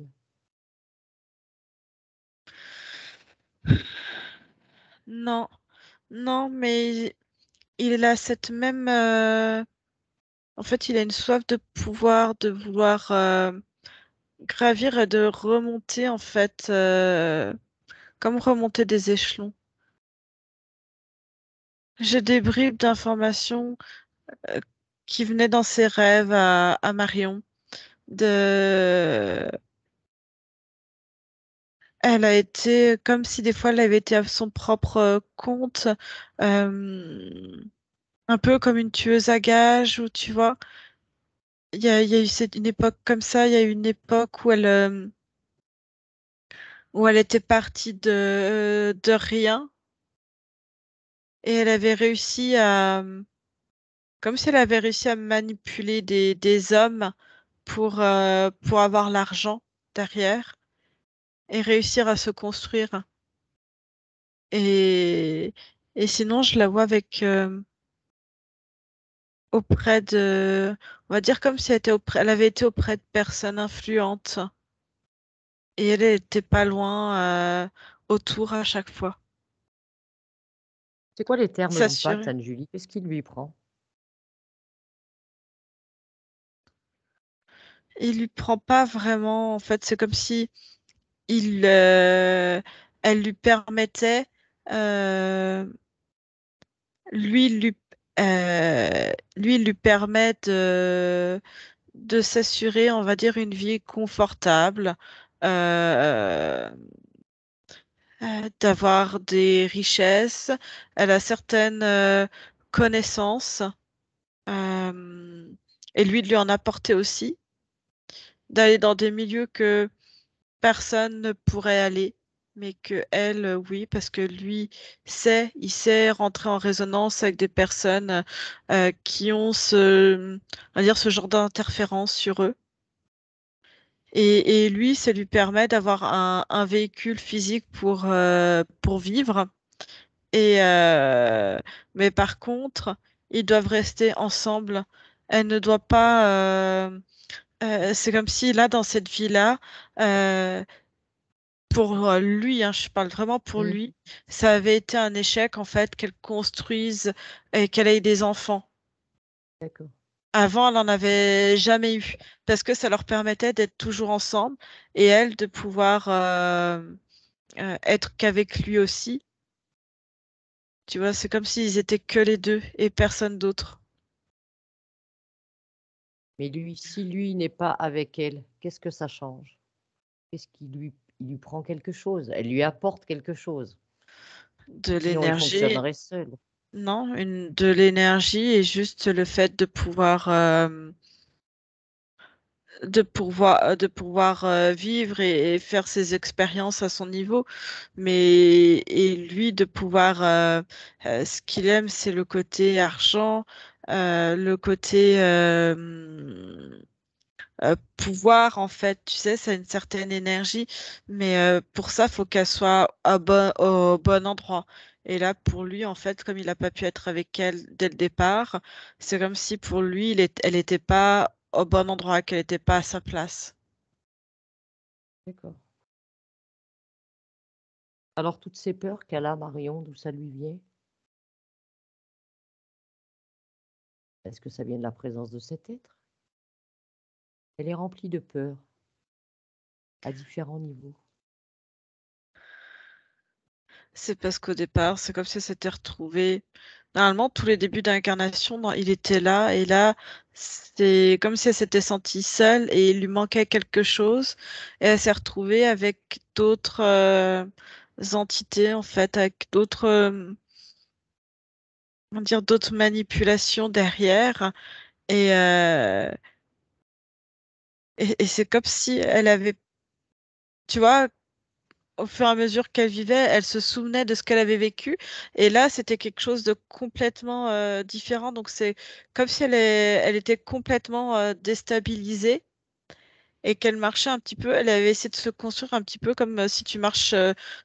Non, non, mais il a cette même. En fait, il a une soif de pouvoir, de vouloir gravir et de remonter, en fait, comme remonter des échelons. J'ai des bribes d'informations euh, qui venaient dans ses rêves à Marion. De... Elle a été comme si des fois elle avait été à son propre compte, euh, un peu comme une tueuse à gages, ou tu vois. Il y a eu une époque comme ça, il y a eu une époque où elle était partie de rien et elle avait réussi comme si elle avait réussi à manipuler des hommes pour avoir l'argent derrière et réussir à se construire. Et, et sinon, je la vois auprès on va dire comme si elle avait été auprès de personnes influentes et elle était pas loin autour à chaque fois. C'est quoi les termes du pacte, S'assurer. Anne-Julie? Qu'est-ce qu'il lui prend? Il lui prend pas vraiment, en fait, c'est comme si il, elle lui permettait, euh, lui, il lui, lui, il lui permet de s'assurer, on va dire, une vie confortable, euh, d'avoir des richesses. Elle a certaines connaissances, euh, et lui de lui en apporter aussi, d'aller dans des milieux que personne ne pourrait aller, mais que elle, oui, parce que lui il sait rentrer en résonance avec des personnes qui ont on va dire, ce genre d'interférence sur eux. Et lui, ça lui permet d'avoir un véhicule physique pour vivre. Et, mais par contre, ils doivent rester ensemble. Elle ne doit pas. C'est comme si là, dans cette vie-là, euh, pour lui, hein, je parle vraiment pour Hmm, lui, ça avait été un échec en fait qu'elle construise et qu'elle ait des enfants. d'accord. Avant, elle n'en avait jamais eu parce que ça leur permettait d'être toujours ensemble et elle de pouvoir être qu'avec lui aussi. Tu vois, c'est comme s'ils étaient que les deux et personne d'autre. Mais lui, si lui n'est pas avec elle, qu'est-ce que ça change? Qu'est-ce qui il lui prend quelque chose? Elle lui apporte quelque chose. De Sinon, il l'énergie, fonctionnerait seul. non, de l'énergie et juste le fait de pouvoir vivre et faire ses expériences à son niveau. Mais et lui de pouvoir, ce qu'il aime, c'est le côté argent, le côté pouvoir en fait. Tu sais, c'est une certaine énergie, mais pour ça, faut qu'elle soit au bon endroit. Et là, pour lui, en fait, comme il n'a pas pu être avec elle dès le départ, c'est comme si pour lui, elle n'était pas au bon endroit, qu'elle n'était pas à sa place. D'accord. Alors, toutes ces peurs qu'elle a, Marion, d'où ça lui vient? Est-ce que ça vient de la présence de cet être? Elle est remplie de peurs à différents niveaux. C'est parce qu'au départ, c'est comme si elle s'était retrouvée. Normalement, tous les débuts d'incarnation, il était là, et là, c'est comme si elle s'était sentie seule et il lui manquait quelque chose, et elle s'est retrouvée avec d'autres entités, en fait, avec d'autres, comment dire, d'autres manipulations derrière, et, euh, et c'est comme si elle avait, tu vois, au fur et à mesure qu'elle vivait, elle se souvenait de ce qu'elle avait vécu. Et là, c'était quelque chose de complètement différent. Donc, c'est comme si elle était complètement déstabilisée et qu'elle marchait un petit peu. Elle avait essayé de se construire un petit peu comme si tu marches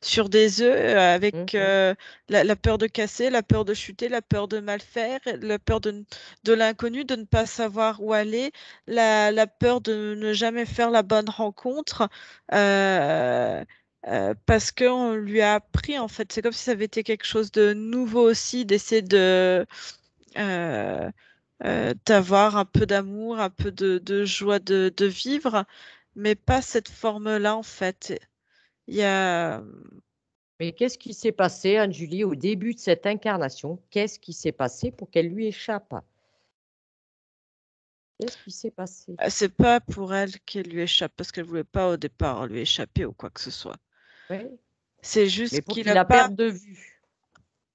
sur des œufs avec Hum, la peur de casser, la peur de chuter, la peur de mal faire, la peur de l'inconnu, de ne pas savoir où aller, la peur de ne jamais faire la bonne rencontre. euh, Parce qu'on lui a appris, en fait, c'est comme si ça avait été quelque chose de nouveau aussi, d'essayer euh, d'avoir un peu d'amour, un peu de joie de vivre, mais pas cette forme-là en fait. Il y a... Mais qu'est-ce qui s'est passé, Anne-Julie, au début de cette incarnation? Qu'est-ce qui s'est passé pour qu'elle lui échappe? Qu'est-ce qui s'est passé? C'est pas pour elle qu'elle lui échappe, parce qu'elle voulait pas au départ lui échapper ou quoi que ce soit. Oui, C'est juste mais pour qu'il qu'il a la pas... perde de vue,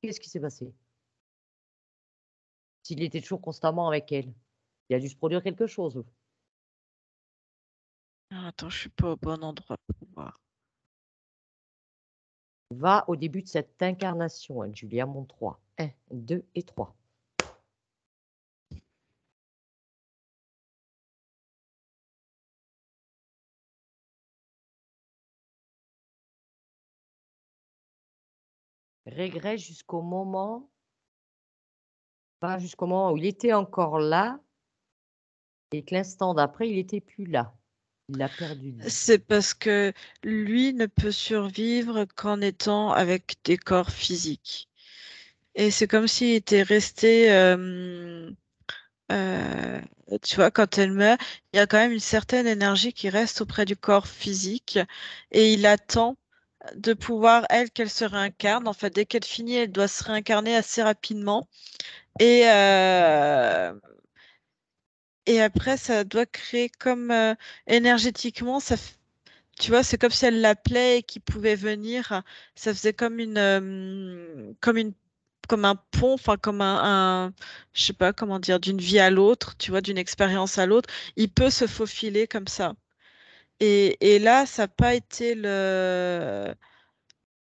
qu'est-ce qui s'est passé? S'il était toujours constamment avec elle, il a dû se produire quelque chose. Ah, attends, je suis pas au bon endroit pour voir. Va au début de cette incarnation, Anne-Julie, à mon 3. 1, 2 et 3. Régresse jusqu'au moment, pas jusqu'au moment où il était encore là et que l'instant d'après, il était plus là. Il l'a perdu de vue. C'est parce que lui ne peut survivre qu'en étant avec des corps physiques. Et c'est comme s'il était resté... Euh, tu vois, quand elle meurt, il y a quand même une certaine énergie qui reste auprès du corps physique et il attend de pouvoir, elle, qu'elle se réincarne. En fait, dès qu'elle finit, elle doit se réincarner assez rapidement et après, ça doit créer comme énergétiquement, tu vois, c'est comme si elle l'appelait et qu'il pouvait venir. Ça faisait comme un pont, enfin comme je sais pas comment dire, d'une vie à l'autre, tu vois, d'une expérience à l'autre. Il peut se faufiler comme ça. Et là, ça n'a pas été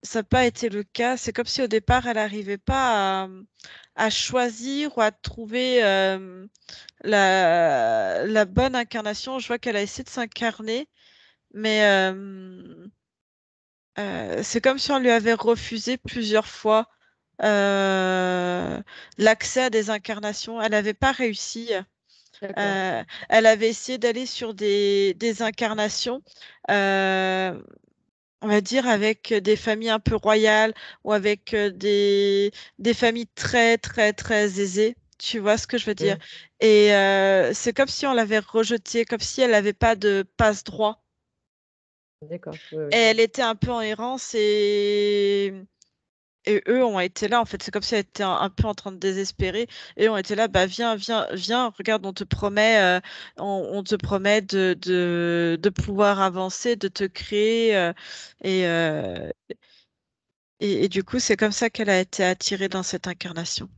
ça n'a pas été le cas. C'est comme si au départ, elle n'arrivait pas à choisir ou à trouver la bonne incarnation. Je vois qu'elle a essayé de s'incarner, mais c'est comme si on lui avait refusé plusieurs fois l'accès à des incarnations. Elle n'avait pas réussi. D'accord. Elle avait essayé d'aller sur des incarnations, euh, on va dire, avec des familles un peu royales ou avec des familles très, très, très aisées. Tu vois ce que je veux dire? Oui, Et c'est comme si on l'avait rejetée, comme si elle n'avait pas de passe-droit. d'accord. Oui, Et oui. elle était un peu en errance et eux ont été là. En fait, c'est comme si elle était un peu en train de désespérer. Et ont été là, bah viens, viens, viens, regarde, on te promet de pouvoir avancer, de te créer. Et, euh, et du coup, c'est comme ça qu'elle a été attirée dans cette incarnation.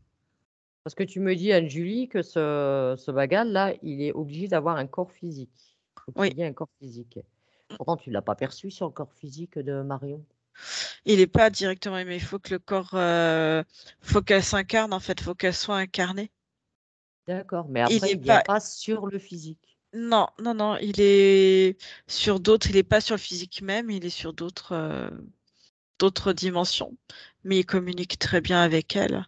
Parce que tu me dis, Anne-Julie, que ce Bagal-là, il est obligé d'avoir un corps physique. Faut Oui, qu'il y ait un corps physique. Pourtant, tu l'as pas perçu sur le corps physique de Marion. il n'est pas directement aimé. Il faut que le corps, faut qu'elle s'incarne en fait, faut qu'elle soit incarnée. D'accord, mais Il après, est il vient pas, pas sur le physique. non, non, non, il est sur d'autres. Il n'est pas sur le physique même. Il est sur d'autres dimensions, mais il communique très bien avec elle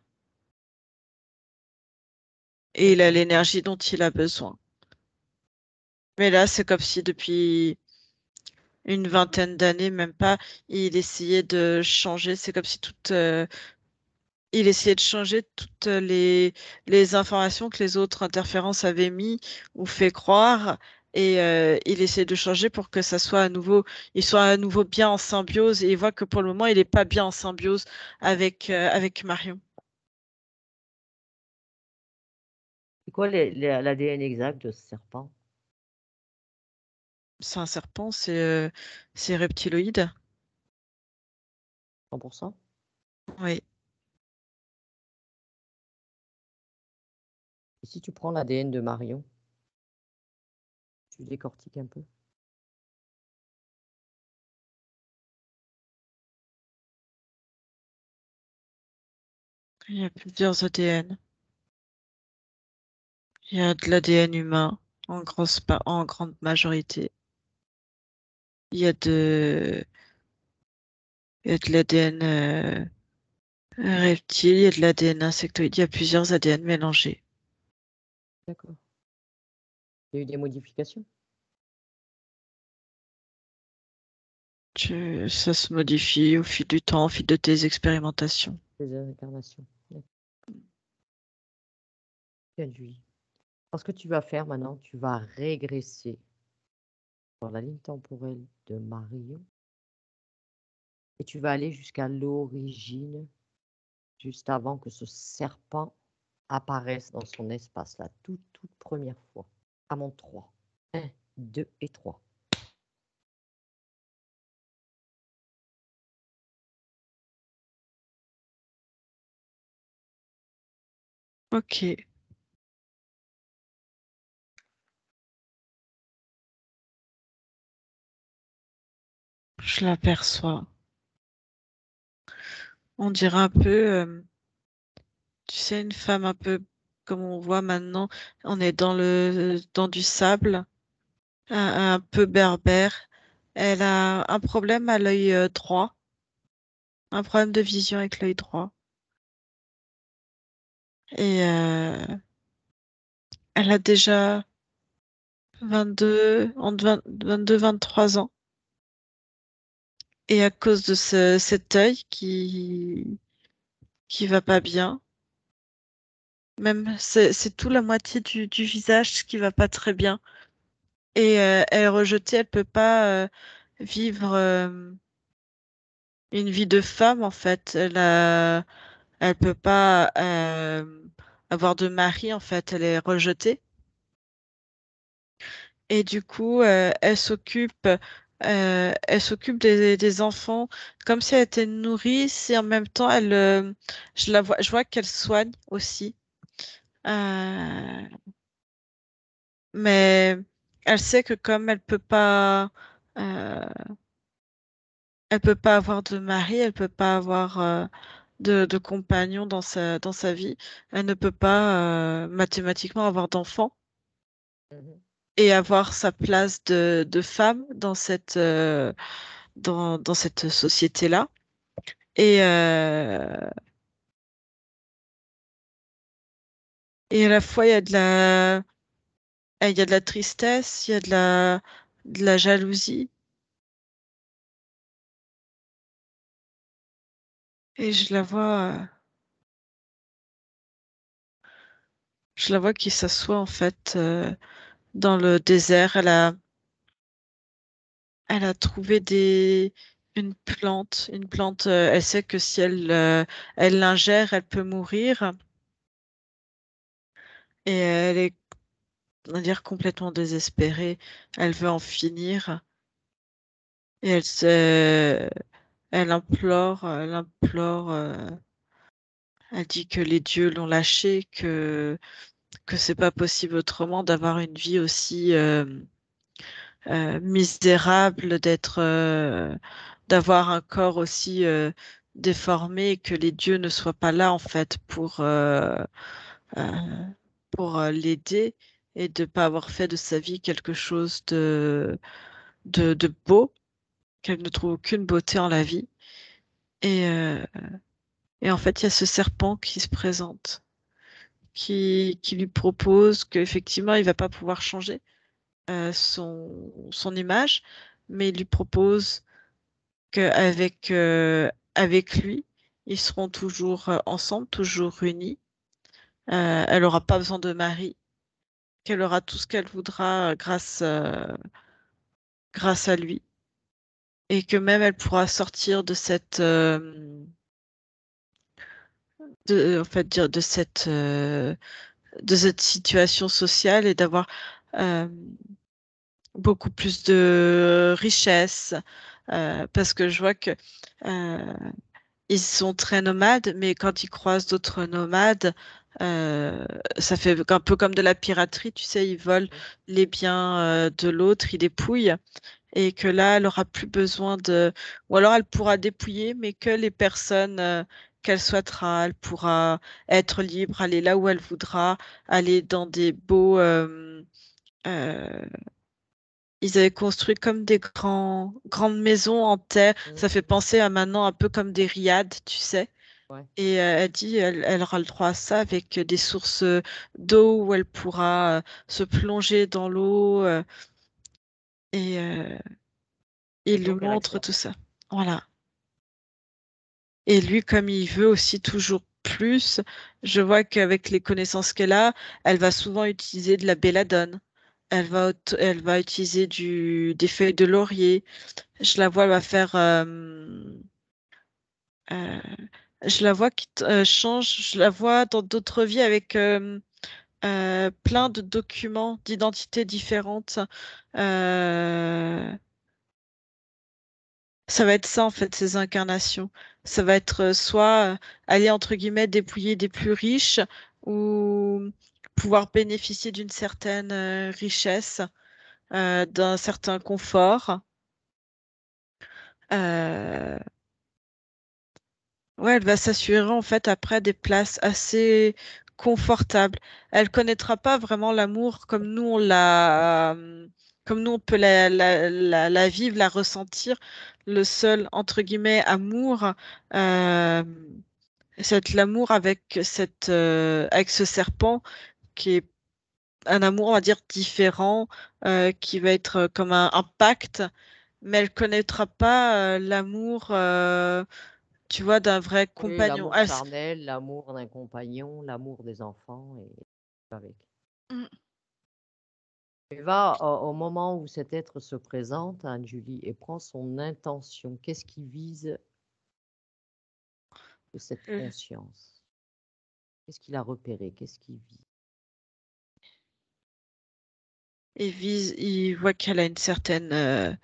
et il a D'accord. l'énergie dont il a besoin. Mais là, c'est comme si depuis une vingtaine d'années, même pas, il essayait de changer. C'est comme si il essayait de changer toutes les informations que les autres interférences avaient mis ou fait croire. Et il essaie de changer pour que ça soit à nouveau, il soit à nouveau bien en symbiose. Et il voit que pour le moment, il n'est pas bien en symbiose avec Marion. C'est quoi l'ADN exact de ce serpent? C'est un serpent, c'est reptiloïde. 100%? Oui. Et si tu prends l'ADN de Marion, tu décortiques un peu. Il y a plusieurs ADN. Il y a de l'ADN humain en grande majorité. Il y a il y a de l'ADN reptile, il y a de l'ADN insectoïde. Il y a plusieurs ADN mélangés. D'accord. Il y a eu des modifications, Ça se modifie au fil du temps, au fil de tes expérimentations. des incarnations. D'accord. Quelle Julie. Alors, ce que tu vas faire maintenant, tu vas régresser dans la ligne temporelle de Marion et tu vas aller jusqu'à l'origine, juste avant que ce serpent apparaisse dans son espace, la toute première fois. À mon 3. 1, 2 et 3. Ok, je l'aperçois. On dirait un peu, tu sais, une femme un peu comme on voit maintenant. On est dans du sable, un peu berbère. Elle a un problème à l'œil droit, un problème de vision avec l'œil droit. Et elle a déjà entre 22, 23 ans. Et à cause de cet œil qui va pas bien, même c'est tout la moitié du visage qui va pas très bien. Et elle est rejetée, elle peut pas vivre une vie de femme en fait. Elle peut pas avoir de mari en fait. Elle est rejetée. Et du coup, elle s'occupe des enfants comme si elle était une nourrice et en même temps, je vois qu'elle soigne aussi. Euh, mais elle sait que comme elle peut pas, euh, Elle peut pas avoir de mari, elle peut pas avoir de compagnon dans sa vie. Elle ne peut pas mathématiquement avoir d'enfant Mhm. et avoir sa place de femme dans cette société-là. Et, et à la fois, il y a de la tristesse, il y a de la jalousie. Et je la vois qui s'assoit en fait dans le désert. Elle a trouvé une plante. Elle sait que si elle l'ingère, elle peut mourir. Et elle est, on va dire, complètement désespérée. Elle veut en finir. Et elle implore. Elle dit que les dieux l'ont lâchée, que c'est pas possible autrement d'avoir une vie aussi misérable, d'avoir un corps aussi déformé, et que les dieux ne soient pas là en fait euh, pour l'aider et de pas avoir fait de sa vie quelque chose de beau, qu'elle ne trouve aucune beauté en la vie. Et, euh, et en fait, il y a ce serpent qui se présente, qui lui propose qu'effectivement, il va pas pouvoir changer son image, mais il lui propose qu'avec avec lui, ils seront toujours ensemble, toujours unis. Elle aura pas besoin de mari, qu'elle aura tout ce qu'elle voudra grâce à lui, et que même elle pourra sortir de en fait, de cette situation sociale et d'avoir euh, beaucoup plus de richesse, parce que je vois que euh, ils sont très nomades, mais quand ils croisent d'autres nomades, euh, ça fait un peu comme de la piraterie, tu sais, ils volent les biens de l'autre, ils dépouillent, et que là, elle aura plus besoin ou alors elle pourra dépouiller, mais que les personnes qu'elle souhaitera, elle pourra être libre, aller là où elle voudra, aller dans des euh, ils avaient construit comme des grandes maisons en terre. Ça fait Mhm. penser à maintenant un peu comme des riads, tu sais. Ouais. Et elle dit, elle aura le droit à ça avec des sources d'eau où elle pourra se plonger dans l'eau et Et il lui donc, elle montre accepte. tout ça. Voilà. Et lui, comme il veut aussi toujours plus, je vois qu'avec les connaissances qu'elle a, elle va souvent utiliser de la belladone. Elle va utiliser des feuilles de laurier. Je la vois, elle va faire euh, je la vois change, je la vois dans d'autres vies avec plein de documents d'identité différentes. Euh, Ça va être ça en fait, ces incarnations. Ça va être soit aller entre guillemets dépouiller des plus riches ou pouvoir bénéficier d'une certaine richesse, d'un certain confort. Euh, Ouais, elle va s'assurer en fait après des places assez confortables. Elle connaîtra pas vraiment l'amour comme nous on peut la vivre, la ressentir. Le seul entre guillemets amour, euh, c'est l'amour avec ce serpent qui est un amour, on va dire, différent, qui va être comme un pacte, mais elle connaîtra pas l'amour. Tu vois, d'un vrai Oui, compagnon. l'amour charnel, l'amour d'un compagnon, l'amour des enfants et avec. Mm. Et va au moment où cet être se présente, Anne-Julie, et prend son intention. Qu'est-ce qui vise de cette Euh, conscience? Qu'est-ce qu'il a repéré? Qu'est-ce qui vise? il voit qu'elle a une certaine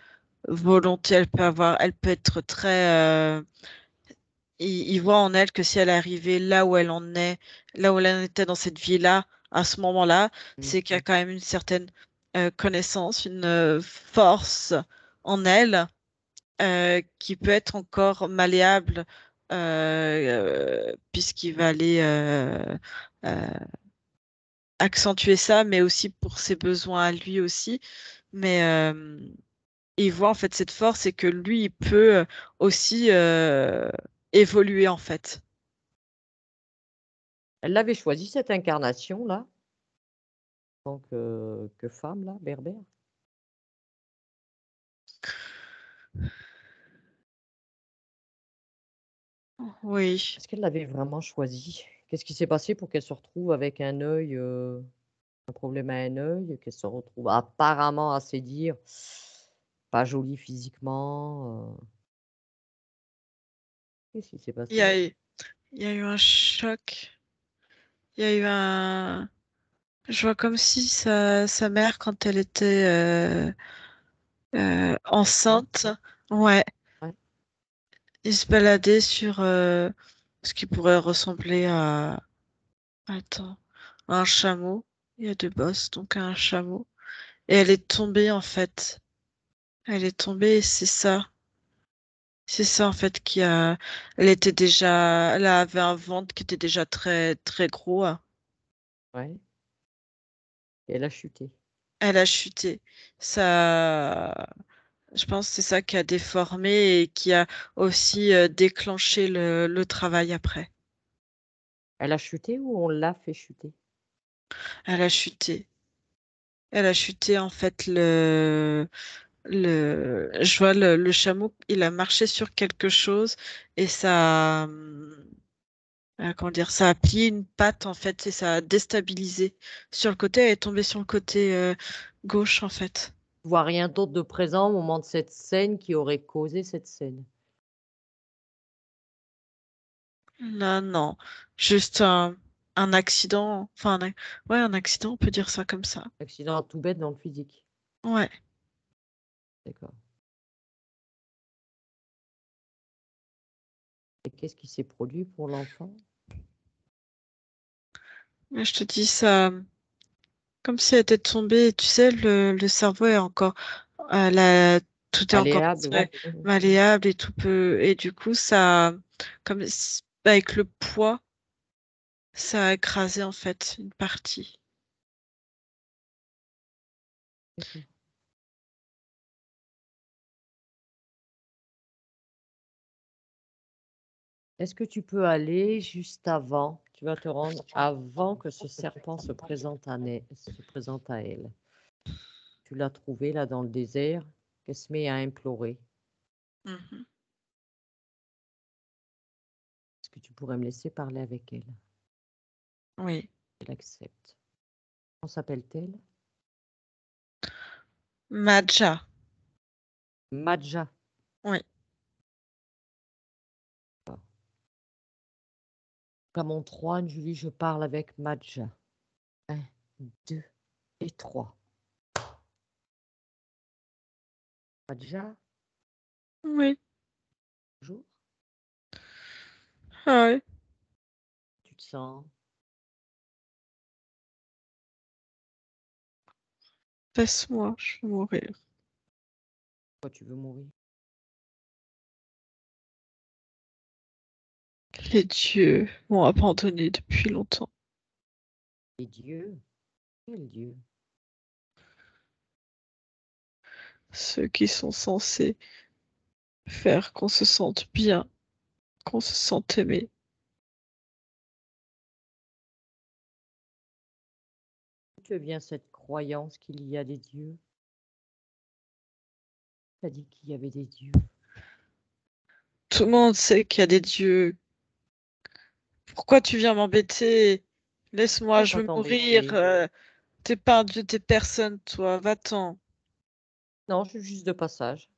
volonté. Elle peut être il voit en elle que si elle arrivait là où elle en est, là où elle en était dans cette vie-là, à ce moment-là, c'est qu'il y a Mhm. quand même une certaine connaissance, une force en elle qui peut être encore malléable puisqu'il va aller euh, accentuer ça, mais aussi pour ses besoins à lui aussi. Mais il voit en fait cette force et que lui, il peut aussi évoluer en fait. Elle l'avait choisi cette incarnation-là, en tant que femme, là, berbère? Oui. Est-ce qu'elle l'avait vraiment choisi? Qu'est-ce qui s'est passé pour qu'elle se retrouve avec un œil, un problème à un œil, qu'elle se retrouve apparemment, à ses dires, pas jolie physiquement, qu'est-ce qui s'est Il y passé? a eu, il y a eu un choc. Il y a eu un. Je vois comme si sa mère, quand elle était Ouais, enceinte, ouais, ouais, il se baladait sur ce qui pourrait ressembler à. Attends, un chameau. Il y a deux bosses, donc un chameau. Et elle est tombée en fait. Elle est tombée et c'est ça. C'est ça en fait qui a. Elle était déjà. Elle avait un ventre qui était déjà très très gros, hein. ouais, et elle a chuté. Elle a chuté. Ça. Je pense que c'est ça qui a déformé et qui a aussi déclenché le travail après. Elle a chuté ou on l'a fait chuter? Elle a chuté. Elle a chuté en fait je vois le chameau, il a marché sur quelque chose et ça, comment dire, ça a plié une patte en fait et ça a déstabilisé sur le côté. Elle est tombée sur le côté gauche en fait. Je vois rien d'autre de présent au moment de cette scène qui aurait causé cette scène. Là, non, juste un accident. Enfin, ouais, un accident, on peut dire ça comme ça. Accident tout bête dans le physique. Ouais. D'accord. Et qu'est-ce qui s'est produit pour l'enfant? Mais je te dis ça, comme si elle était tombée, tu sais, le cerveau est encore, tout est encore Malléable, oui. très malléable et tout peut, et du coup, ça, avec le poids, ça a écrasé en fait une partie. D'accord. Est-ce que tu peux aller juste avant, tu vas te rendre avant que ce serpent se présente à elle. Tu l'as trouvé là dans le désert, qu'elle se met à implorer. Mhm. Est-ce que tu pourrais me laisser parler avec elle? Oui. Elle accepte. Comment s'appelle-t-elle? Madja. Madja. Oui. Comme en 3, Julie, je parle avec Madja. 1, 2 et 3. Madja, Oui. bonjour. Ah ouais. Tu te sens? Laisse-moi, je vais mourir. Pourquoi tu veux mourir? Les dieux m'ont abandonné depuis longtemps. Les dieux? Quel dieu? Ceux qui sont censés faire qu'on se sente bien, qu'on se sente aimé. D'où te vient cette croyance qu'il y a des dieux? Tu as dit qu'il y avait des dieux. Tout le monde sait qu'il y a des dieux. Pourquoi tu viens m'embêter? Laisse-moi, Pourquoi je pas veux mourir. t'embêter? T'es pas un dieu, t'es personne, toi. Va-t'en. Non, je suis juste de passage.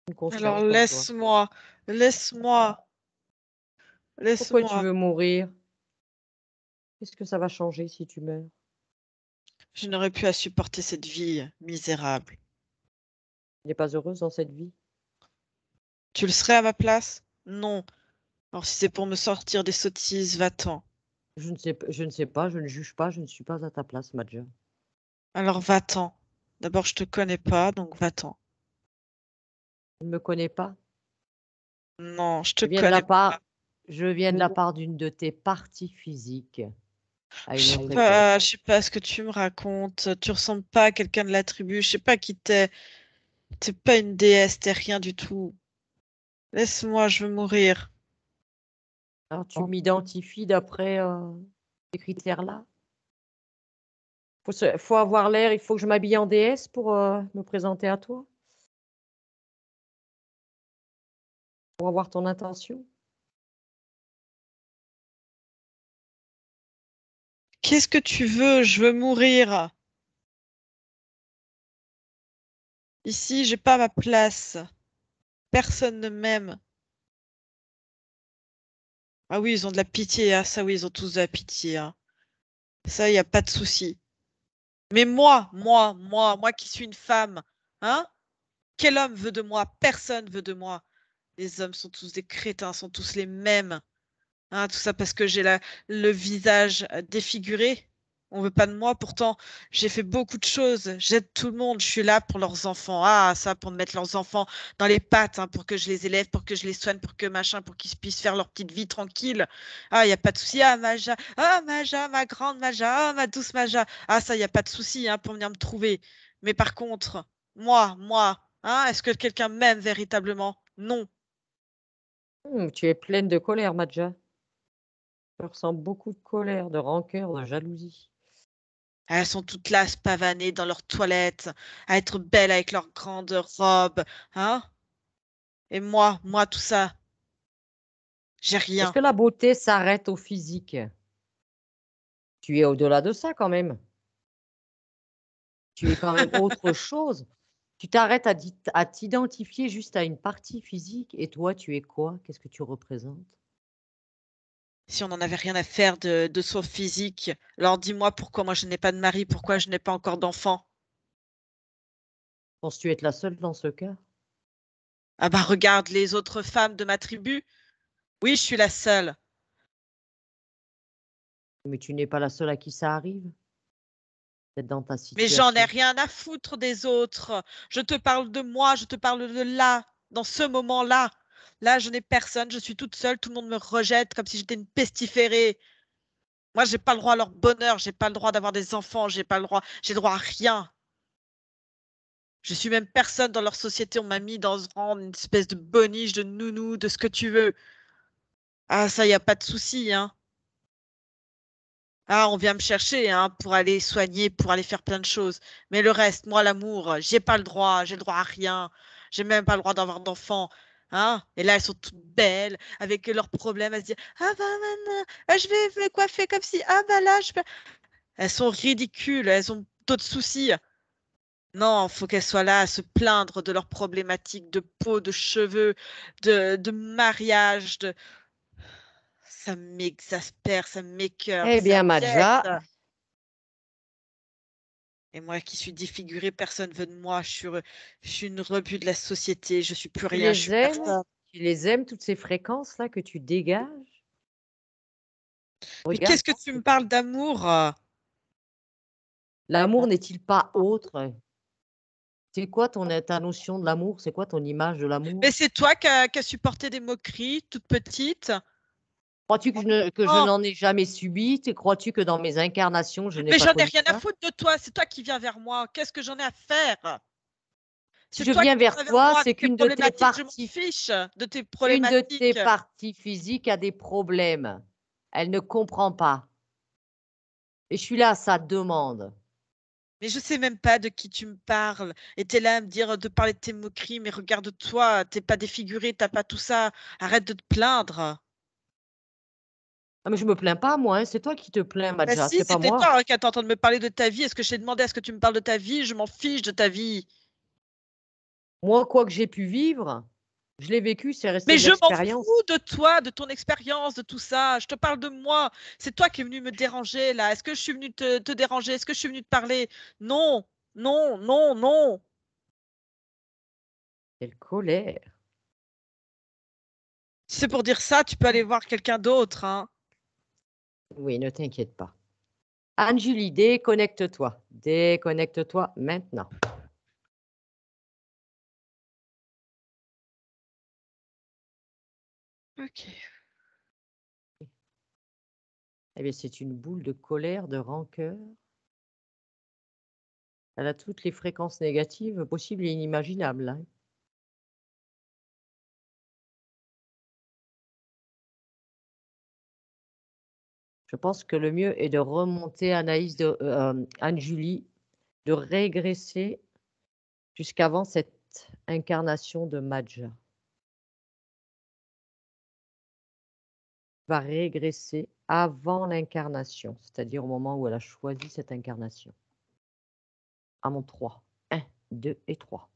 Une Alors confiance en toi. laisse-moi, laisse-moi, Pourquoi tu laisse-moi. veux mourir? Qu'est-ce que ça va changer si tu meurs? Je n'aurais plus à supporter cette vie misérable. Tu n'es pas heureuse dans cette vie? Tu le serais à ma place? Non. Alors si c'est pour me sortir des sottises, va-t'en. Je ne sais pas, je ne juge pas, je ne suis pas à ta place, Madja. Alors va-t'en. D'abord, je te connais pas, donc va-t'en. Tu ne me connais pas? Non, je te Je viens de la connais pas. part, je viens de la part d'une de tes parties physiques à Je une sais autre époque. pas, je sais pas ce que tu me racontes. Tu ressembles pas à quelqu'un de la tribu. Je sais pas qui t'es. T'es pas une déesse, t'es rien du tout. Laisse-moi, je veux mourir. Alors, tu m'identifies d'après ces critères-là? Faut avoir l'air, il faut que je m'habille en déesse pour me présenter à toi, pour avoir ton intention. Qu'est-ce que tu veux? Je veux mourir. Ici, j'ai pas ma place. Personne ne m'aime. Ah oui, ils ont de la pitié, hein. Ça oui, ils ont tous de la pitié, hein. Ça, y a pas de souci. Mais moi qui suis une femme, hein? Quel homme veut de moi? Personne veut de moi. Les hommes sont tous des crétins, sont tous les mêmes. Hein, tout ça parce que j'ai le visage défiguré. On veut pas de moi, pourtant j'ai fait beaucoup de choses. J'aide tout le monde. Je suis là pour leurs enfants. Ah, ça, pour mettre leurs enfants dans les pattes, hein, pour que je les élève, pour que je les soigne, pour que machin, pour qu'ils puissent faire leur petite vie tranquille. Ah, il y a pas de souci. Ah, Maja, ma grande Maja, ah, ma douce Maja. Ah, ça, il y a pas de souci, hein, pour venir me trouver. Mais par contre, moi, hein, est-ce que quelqu'un m'aime véritablement? Non. Tu es pleine de colère, Madja. Tu ressens beaucoup de colère, de rancœur, de jalousie. Elles sont toutes là à se pavaner dans leurs toilettes, à être belles avec leurs grandes robes, hein? Et moi, tout ça, j'ai Est-ce rien. que la beauté s'arrête au physique? Tu es au-delà de ça quand même. Tu es quand même autre chose. Tu t'arrêtes à t'identifier juste à une partie physique et toi, tu es quoi? Qu'est-ce que tu représentes? Si on n'en avait rien à faire de son physique, alors dis-moi pourquoi moi je n'ai pas de mari, pourquoi je n'ai pas encore d'enfant? Penses-tu être la seule dans ce cas? Ah bah regarde les autres femmes de ma tribu. Oui, je suis la seule. Mais tu n'es pas la seule à qui ça arrive d'être dans ta Mais j'en ai situation. rien à foutre des autres. Je te parle de moi, je te parle de là, dans ce moment-là. Là, je n'ai personne, je suis toute seule, tout le monde me rejette comme si j'étais une pestiférée. Moi, j'ai pas le droit à leur bonheur, j'ai pas le droit d'avoir des enfants, j'ai le droit à rien. Je suis même personne dans leur société, on m'a mis dans ce rang une espèce de boniche, de nounou, de ce que tu veux. Ah, ça, y a pas de souci, hein. Ah, on vient me chercher, hein, pour aller soigner, pour aller faire plein de choses. Mais le reste, moi, l'amour, j'ai pas le droit, j'ai le droit à rien. J'ai même pas le droit d'avoir d'enfants. Hein? Et là, elles sont toutes belles, avec leurs problèmes, à se dire, ah bah maintenant, je vais me coiffer comme si, ah bah là, je peux. Elles sont ridicules, elles ont d'autres soucis. Non, faut qu'elles soient là à se plaindre de leurs problématiques de peau, de cheveux, de mariage, de... Ça m'exaspère, ça m'écoeure, Eh ça bien, jette. Madja, Et moi qui suis défigurée, personne veut de moi. Je suis une rebut de la société. Je suis plus tu rien, je les suis aimes? personne. Tu les aimes, toutes ces fréquences-là que tu dégages? Mais Regarde, qu'est-ce que tu me parles d'amour? l'amour n'est-il pas autre? C'est quoi ta notion de l'amour? C'est quoi ton image de Mais l'amour? c'est toi qui as supporté des moqueries toute petite. Crois-tu que je Oh, n'en ai jamais subi? Crois-tu que dans mes incarnations, je n'ai mais pas j'en ai connu rien à ça? foutre de toi. C'est toi qui viens vers moi. Qu'est-ce que j'en ai à faire? Si C'est je toi qui viens vers viens vers toi, moi c'est avec tes qu'une de tes problématiques. Je m'en parties, fiche de tes une de tes problématiques. parties physiques a des problèmes. Elle ne comprend pas. Et je suis là à sa demande. Mais je sais même pas de qui tu me parles. Et t'es là à me dire de parler de tes moqueries, mais regarde-toi, t'es pas défiguré, t'as pas tout ça. Arrête de te plaindre. Ah, mais je me plains pas, moi, hein. C'est toi qui te plains, Bah Madja, si, c'est pas c'était moi. toi hein, qui étais en train de me parler de ta vie. Est-ce que je t'ai demandé à ce que tu me parles de ta vie? Je m'en fiche de ta vie. Moi, quoi que j'ai pu vivre, je l'ai vécu, c'est resté Mais de je m'en l'expérience. fous de toi, de ton expérience, de tout ça. Je te parle de moi. C'est toi qui es venu me déranger là. Est-ce que je suis venue te déranger? Est-ce que je suis venue te parler? Non, non, non, non. Quelle colère. Si c'est pour dire ça, tu peux aller voir quelqu'un d'autre, hein. Oui, ne t'inquiète pas. Anne-Julie, déconnecte-toi. Déconnecte-toi maintenant. Ok. Eh bien, c'est une boule de colère, de rancœur. Elle a toutes les fréquences négatives possibles et inimaginables, hein. Je pense que le mieux est de remonter Anne-Julie, de régresser jusqu'avant cette incarnation de Madja. Va régresser avant l'incarnation, c'est-à-dire au moment où elle a choisi cette incarnation. À mon 3. 1, 2 et 3.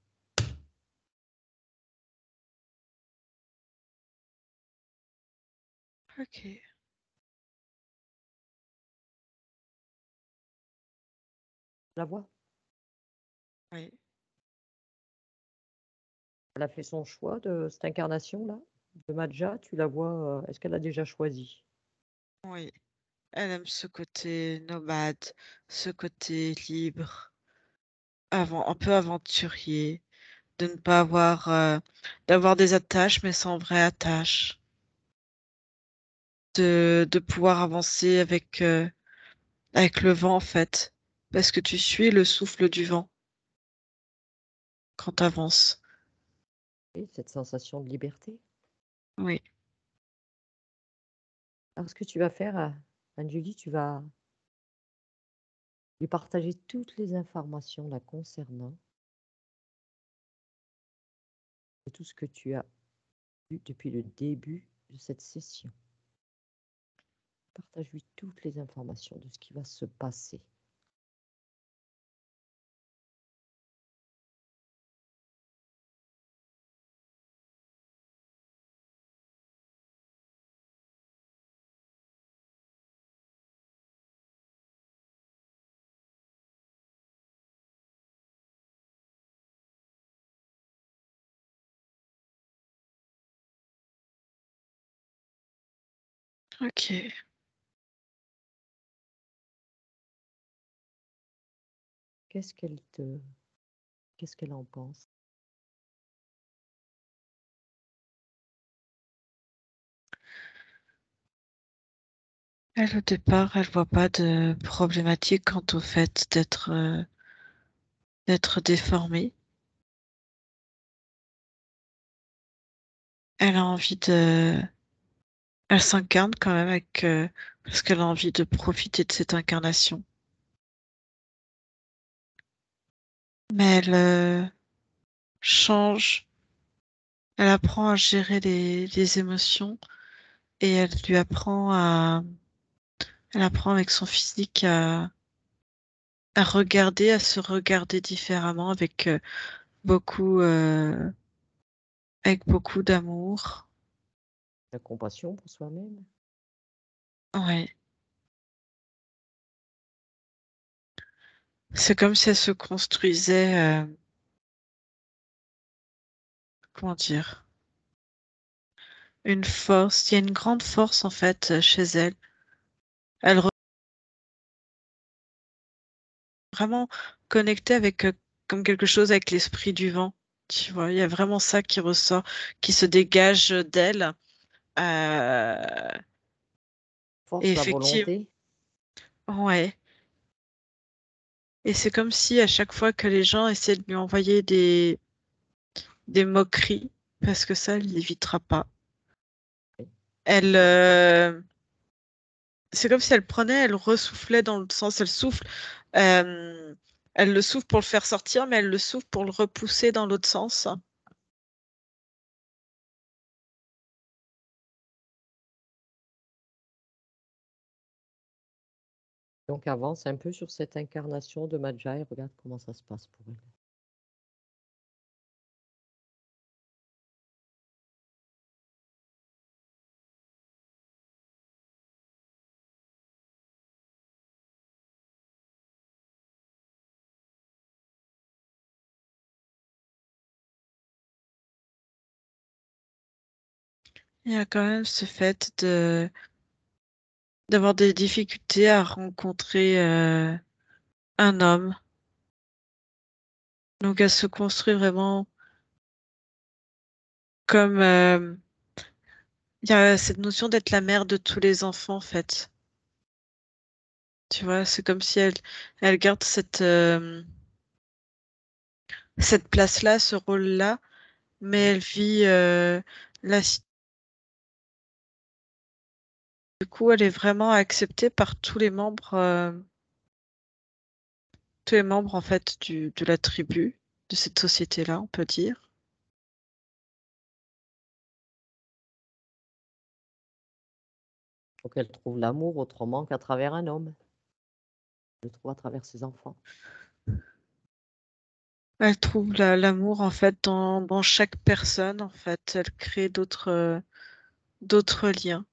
Ok. La vois? Oui. Elle a fait son choix de cette incarnation-là, de Madja. Tu la vois, est-ce qu'elle a déjà choisi? Oui. Elle aime ce côté nomade, ce côté libre, un peu aventurier, de ne pas avoir, d'avoir des attaches, mais sans vraie attache. De pouvoir avancer avec le vent, en fait. Parce que tu suis le souffle du vent quand tu avances. Oui, cette sensation de liberté. Oui. Alors, ce que tu vas faire, Anne-Julie, tu vas lui partager toutes les informations la concernant, de tout ce que tu as vu depuis le début de cette session. Partage-lui toutes les informations de ce qui va se passer. Ok. Qu'est-ce qu'est-ce qu'elle en pense? Elle, au départ, elle voit pas de problématique quant au fait d'être déformée. Elle a envie de, elle s'incarne quand même parce qu'elle a envie de profiter de cette incarnation. Mais elle change, elle apprend à gérer les émotions et elle apprend avec son physique à regarder, à se regarder différemment beaucoup, euh, avec beaucoup d'amour. La compassion pour soi-même? Ouais. C'est comme si elle se construisait, comment dire, une force. Il y a une grande force en fait chez elle. Elle vraiment connectée avec comme quelque chose avec l'esprit du vent. Tu vois, il y a vraiment ça qui ressort, qui se dégage d'elle. Euh, et Force, la effectivement, volonté? ouais. Et c'est comme si à chaque fois que les gens essaient de lui envoyer des moqueries, parce que ça, elle l'évitera pas. Oui. Elle, c'est comme si elle prenait, elle ressoufflait dans l'autre sens, elle souffle, euh, elle le souffle pour le faire sortir, mais elle le souffle pour le repousser dans l'autre sens. Donc avance un peu sur cette incarnation de Madja et regarde comment ça se passe pour elle. Il y a quand même ce fait d'avoir des difficultés à rencontrer un homme. Donc elle se construit vraiment comme Il y a cette notion d'être la mère de tous les enfants, en fait. Tu vois, c'est comme si elle garde cette place-là, ce rôle-là, mais elle vit la du coup, elle est vraiment acceptée par tous les membres en fait de la tribu, de cette société-là, on peut dire. Faut qu'elle trouve l'amour autrement qu'à travers un homme. Elle le trouve à travers ses enfants. Elle trouve l'amour en fait dans chaque personne, en fait. Elle crée d'autres liens.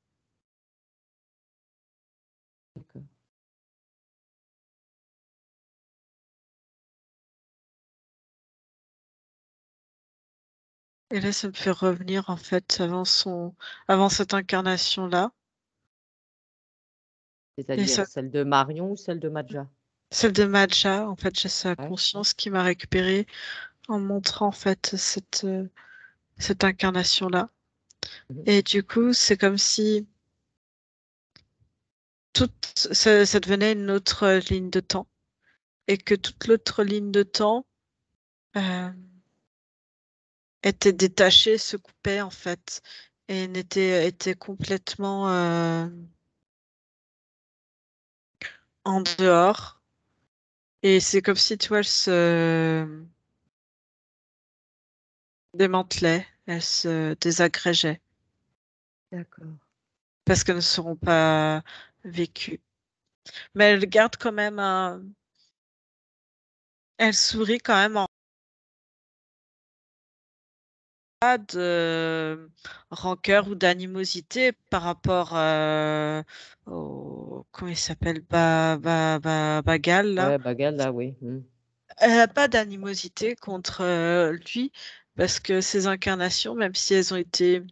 D'accord. Et là, ça me fait revenir en fait avant cette incarnation-là. Et C'est-à-dire ça, celle de Marion ou celle de Madja? celle de Madja, en fait, j'ai sa Ouais. conscience qui m'a récupérée en montrant en fait cette incarnation-là. Mhm. Et du coup, c'est comme si ça devenait une autre ligne de temps et que toute l'autre ligne de temps euh, était détachée, se coupait en fait et était complètement en dehors. Et c'est comme si, tu vois, elle se démantelait, elle se désagrégeait D'accord. parce qu'elles ne seront pas vécues. Mais elle garde quand même elle sourit quand même en pas de rancœur ou d'animosité par rapport au comment il s'appelle Bagal là. Ouais, Bagal, là, oui. Elle n'a pas d'animosité contre lui parce que ses incarnations, même si elles ont été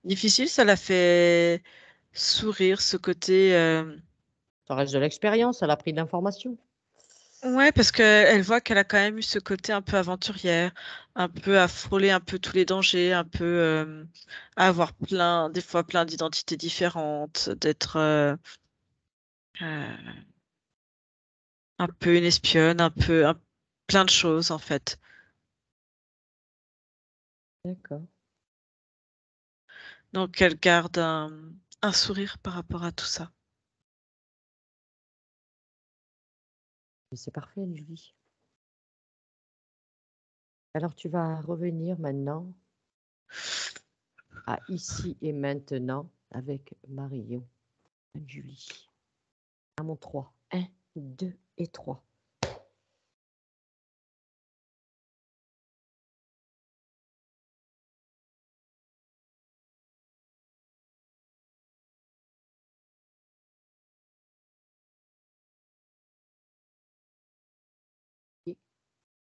difficiles, ça l'a fait sourire ce côté. Ça reste de l'expérience, elle a pris de l'information. Ouais, parce qu'elle voit qu'elle a quand même eu ce côté un peu aventurière, un peu à frôler un peu tous les dangers, un peu à avoir des fois plein d'identités différentes, d'être euh, un peu une espionne, plein de choses en fait. D'accord. Donc elle garde un sourire par rapport à tout ça. Et c'est parfait, Julie. Alors, tu vas revenir maintenant à ici et maintenant avec Marion, Julie. À mon 3. 1, 2 et 3.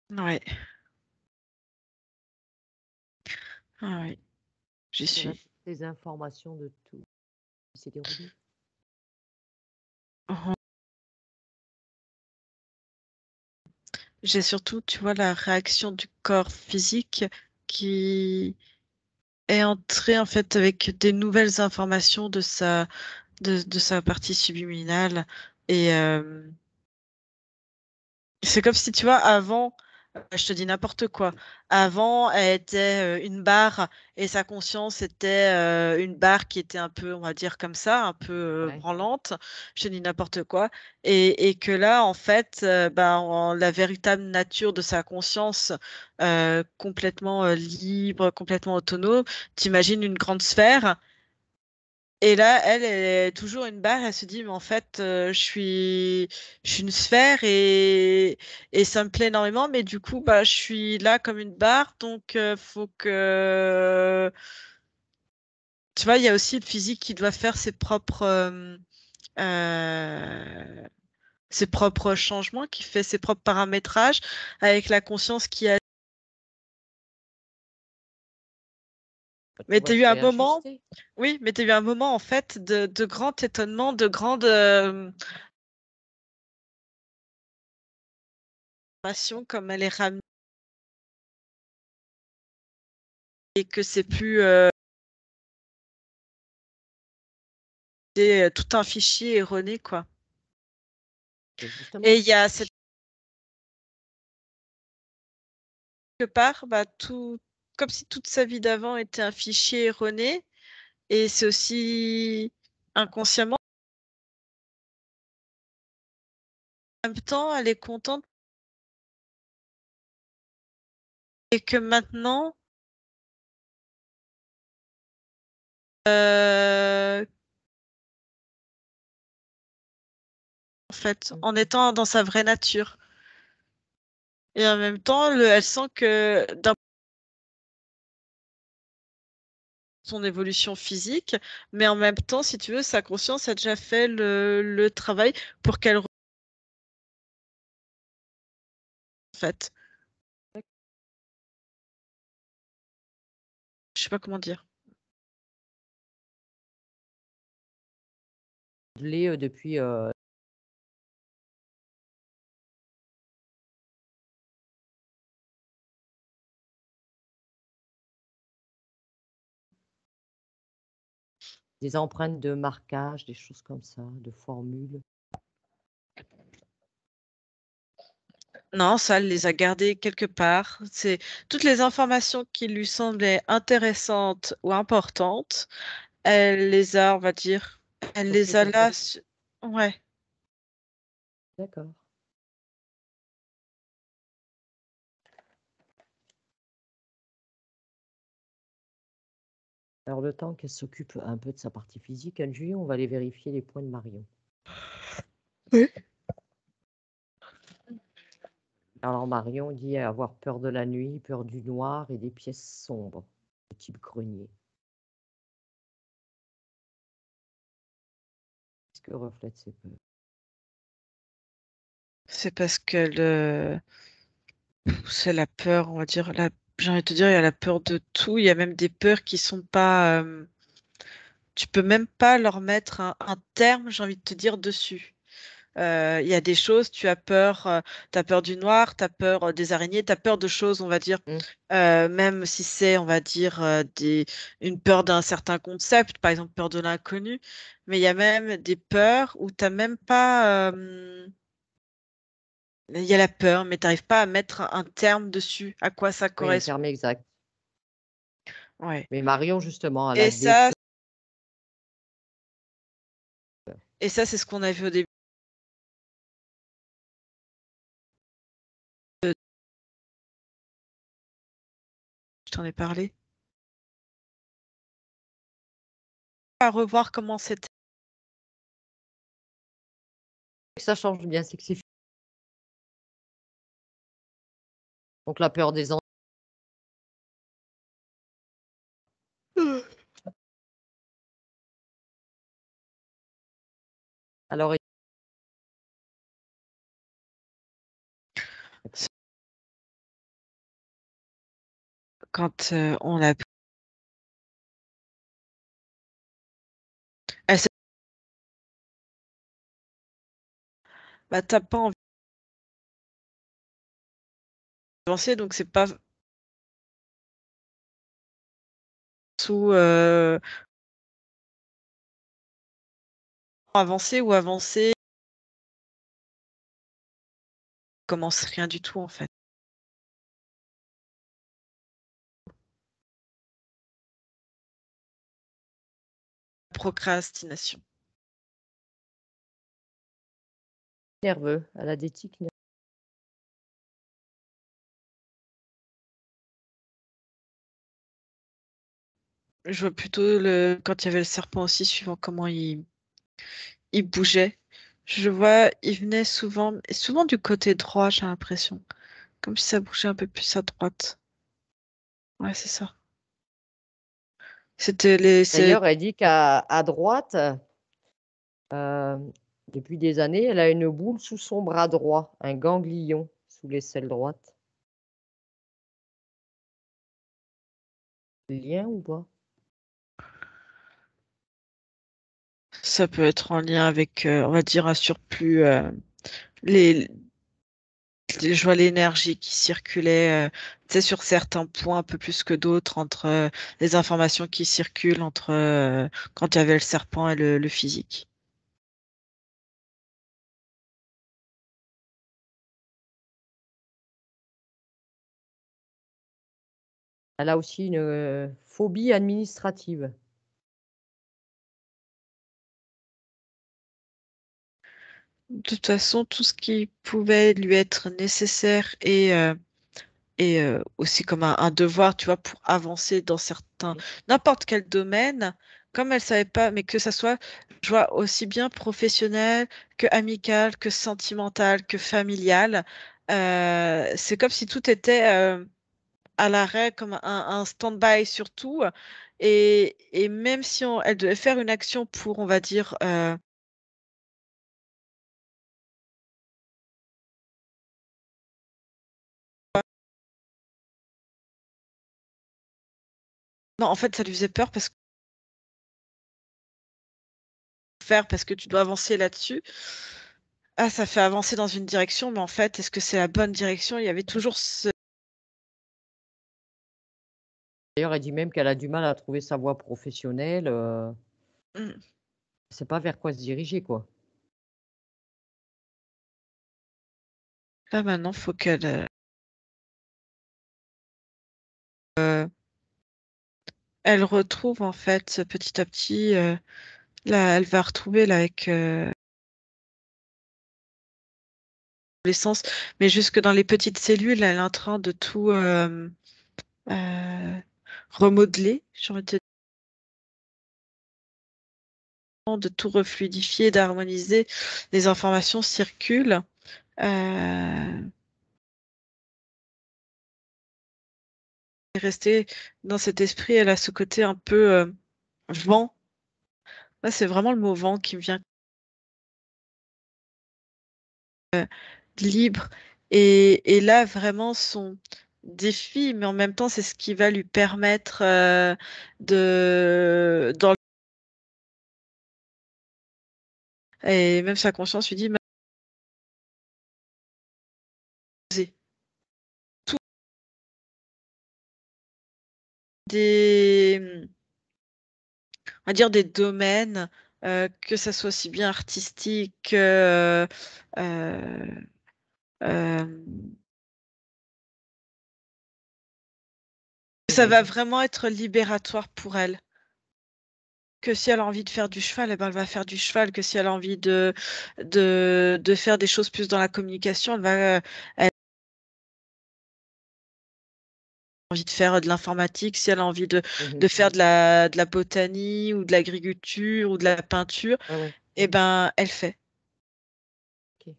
Ouais, ah ouais, j'y On a suis. toutes les informations de tout qui s'est déroulé. Mhm. J'ai surtout, tu vois, la réaction du corps physique qui est entré en fait avec des nouvelles informations de sa partie subliminale. Et c'est comme si, tu vois, avant, je te dis n'importe quoi, avant, elle était une barre et sa conscience était une barre qui était un peu, on va dire comme ça, un peu Ouais. branlante. Je te dis n'importe quoi. Et que là, en fait, la véritable nature de sa conscience complètement libre, complètement autonome, t'imagines une grande sphère. Et là, elle est toujours une barre. Elle se dit, mais en fait, je suis une sphère et ça me plaît énormément. Mais du coup, bah, je suis là comme une barre. Donc, faut que, tu vois, il y a aussi le physique qui doit faire euh, ses propres changements, qui fait ses propres paramétrages avec la conscience qui a. Mais Tout tu va as se eu un moment, réajuster. oui, mais tu as eu un moment, en fait, de grand étonnement, de grande passion, comme elle est ramenée et que c'est plus C'est tout un fichier erroné, quoi. Justement, Et il y a cette quelque part, comme si toute sa vie d'avant était un fichier erroné, et c'est aussi inconsciemment. En même temps, elle est contente et que maintenant, en fait, en étant dans sa vraie nature. Et en même temps, elle sent que d'un son évolution physique, mais en même temps, si tu veux, sa conscience a déjà fait le travail pour qu'elle en fait. Je sais pas comment dire. je l'ai depuis des empreintes de marquage, des choses comme ça, de formules. Non, ça, elle les a gardées quelque part. C'est toutes les informations qui lui semblaient intéressantes ou importantes, elle les a, on va dire, elle Stocké les a quelque là. part. Ouais. D'accord. Alors, le temps qu'elle s'occupe un peu de sa partie physique, Anne-Julie, on va aller vérifier les points de Marion. Oui. Alors, Marion dit avoir peur de la nuit, peur du noir et des pièces sombres, de type grenier. Qu'est-ce que reflète ces peurs? C'est parce que c'est la peur, on va dire. J'ai envie de te dire, il y a la peur de tout. Il y a même des peurs qui sont pas. Tu peux même pas leur mettre un terme, j'ai envie de te dire, dessus. Il y a des choses, t'as peur du noir, t'as peur des araignées, t'as peur de choses, on va dire, même si c'est, on va dire, une peur d'un certain concept, par exemple peur de l'inconnu, mais il y a même des peurs où t'as même pas, il y a la peur, mais t'arrives pas à mettre un terme dessus, à quoi ça Oui, un correspond. terme exact. Ouais. Mais Marion, justement, elle a Et des ça, peurs. et ça, c'est ce qu'on a vu au début. Je t'en ai parlé. À revoir comment c'était. Ça change bien, c'est que c'est donc la peur des enfants. Alors, Quand on l'a, elle s'est- bah, t'as pas envie d'avancer, donc c'est pas sous avancer ou avancer, commence rien du tout en fait. Procrastination. nerveux, elle a des tics nerveux. Je vois plutôt quand il y avait le serpent aussi, suivant comment il bougeait. Je vois, il venait souvent, et souvent du côté droit, j'ai l'impression. Comme si ça bougeait un peu plus à droite. Ouais, c'est ça. C'est D'ailleurs, elle dit qu'à droite, depuis des années, elle a une boule sous son bras droit, un ganglion sous l'aisselle droite. Lien ou pas? Ça peut être en lien avec, on va dire, un surplus, les, je vois l'énergie qui circulait, tu sais, sur certains points un peu plus que d'autres, entre les informations qui circulent entre quand il y avait le serpent et le physique. Elle a aussi une phobie administrative. De toute façon, tout ce qui pouvait lui être nécessaire et aussi comme un devoir, tu vois, pour avancer dans certains, Oui. n'importe quel domaine, comme elle savait pas, mais que ça soit, je vois, aussi bien professionnel que amical, que sentimental, que familial. C'est comme si tout était à l'arrêt, comme un stand-by sur tout. Et même si elle devait faire une action pour, on va dire, non, en fait, ça lui faisait peur parce que tu dois avancer là-dessus. Ah, ça fait avancer dans une direction, mais en fait, est-ce que c'est la bonne direction? Il y avait toujours ce... D'ailleurs, elle dit même qu'elle a du mal à trouver sa voie professionnelle, Hmm. sait pas vers quoi se diriger, quoi. Là, maintenant, faut qu'elle elle retrouve, en fait, petit à petit, là, elle va retrouver, là, avec l'essence, mais jusque dans les petites cellules, elle est en train de tout euh, remodeler, j'ai envie de te dire, de tout refluidifier, d'harmoniser. Les informations circulent. Euh, Rester dans cet esprit, elle a ce côté un peu vent. Là, c'est vraiment le mot vent qui me vient, libre. Et là, vraiment, son défi, mais en même temps, c'est ce qui va lui permettre dans et même sa conscience lui dit, Mademoiselle, tous des, on va dire des domaines, que ça soit aussi bien artistique que euh, ça va vraiment être libératoire pour elle. Que si elle a envie de faire du cheval, eh ben, elle va faire du cheval. Que si elle a envie de faire des choses plus dans la communication, elle a envie de faire de l'informatique. Si elle a envie Mmh. de faire de la botanie ou de l'agriculture ou de la peinture, Ouais, ouais. eh ben, elle fait OK.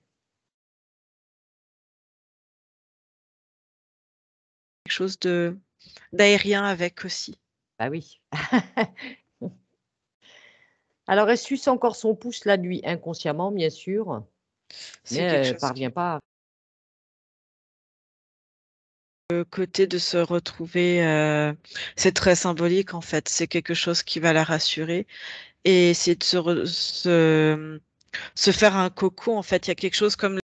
quelque chose d'aérien avec aussi. Bah oui. Alors elle suce encore son pouce la nuit, inconsciemment bien sûr, mais C'est quelque elle chose parvient pas à le côté de se retrouver, c'est très symbolique en fait. C'est quelque chose qui va la rassurer et c'est de se faire un cocon en fait. Il y a quelque chose comme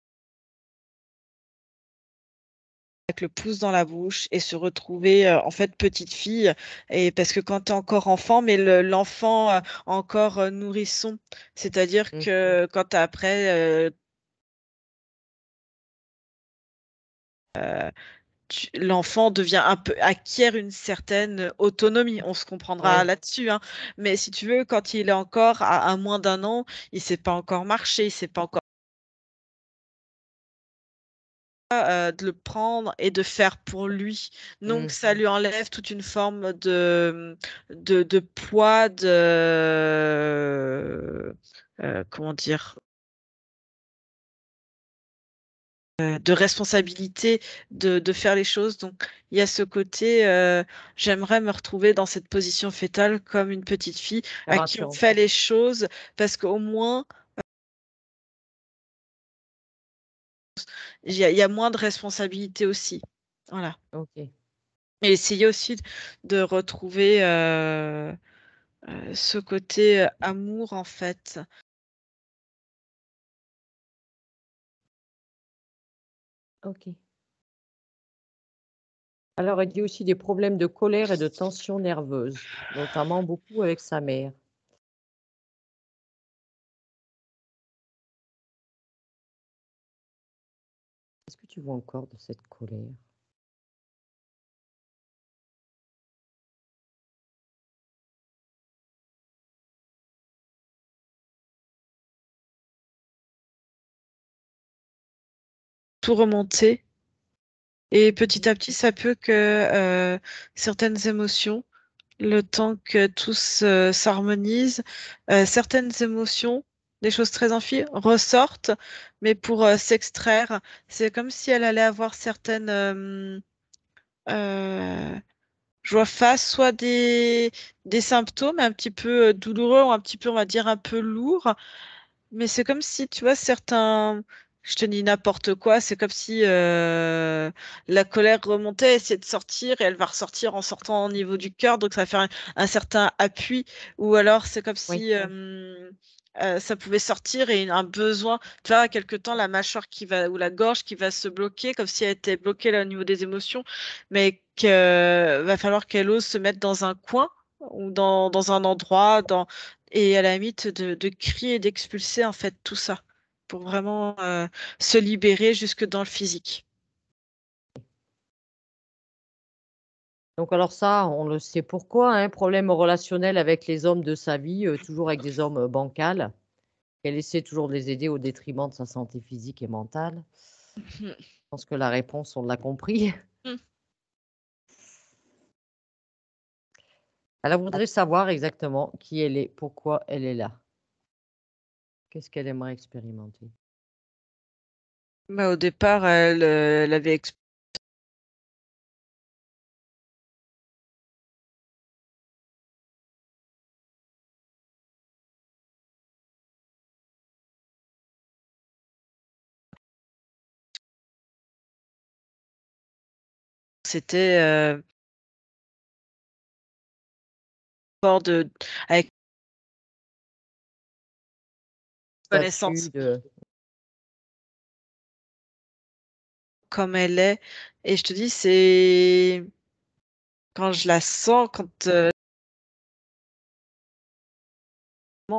avec le pouce dans la bouche et se retrouver en fait petite fille. Et parce que quand tu es encore enfant, mais l'enfant encore nourrisson, c'est-à-dire mmh, que quand t'as après l'enfant devient un peu, acquiert une certaine autonomie. On se comprendra ouais. là-dessus, hein. Mais si tu veux, quand il est encore à moins d'un an, il sait pas encore marcher, il sait pas encore de le prendre et de faire pour lui. Donc Mmh. ça lui enlève toute une forme de poids, comment dire, de responsabilité de faire les choses. Donc, il y a ce côté, j'aimerais me retrouver dans cette position fétale comme une petite fille C'est à qui on rassurant. fait les choses parce qu'au moins, il y a moins de responsabilité aussi. Voilà. OK. Et essayer aussi de retrouver ce côté amour, en fait. OK. Alors, elle dit aussi des problèmes de colère et de tension nerveuse, notamment beaucoup avec sa mère. Qu'est-ce que tu vois encore de cette colère? Tout remonter. Et petit à petit, ça peut que certaines émotions, le temps que tout s'harmonise, certaines émotions, des choses très amphies, ressortent, mais pour s'extraire, c'est comme si elle allait avoir certaines, je vois face soit des symptômes un petit peu douloureux ou un petit peu, on va dire, un peu lourds, mais c'est comme si, tu vois, certains, je te dis n'importe quoi, c'est comme si la colère remontait, essayait de sortir et elle va ressortir en sortant au niveau du cœur, donc ça va faire un certain appui, ou alors c'est comme Oui. si ça pouvait sortir et un besoin, tu vois, à quelque temps la mâchoire qui va, ou la gorge qui va se bloquer, comme si elle était bloquée là au niveau des émotions, mais que va falloir qu'elle ose se mettre dans un coin ou dans un endroit, et à la limite de crier, d'expulser en fait tout ça pour vraiment se libérer jusque dans le physique. Donc alors ça, on le sait pourquoi, hein, problème relationnel avec les hommes de sa vie, toujours avec des hommes, bancals. Elle essaie toujours de les aider au détriment de sa santé physique et mentale. Mhm. Je pense que la réponse, on l'a compris. Mhm. Elle voudrait savoir exactement qui elle est, pourquoi elle est là. Qu'est-ce qu'elle aimerait expérimenter? Bah, au départ, elle avait c'était fort avec Statut connaissance de comme elle est. Et je te dis, c'est quand je la sens, quand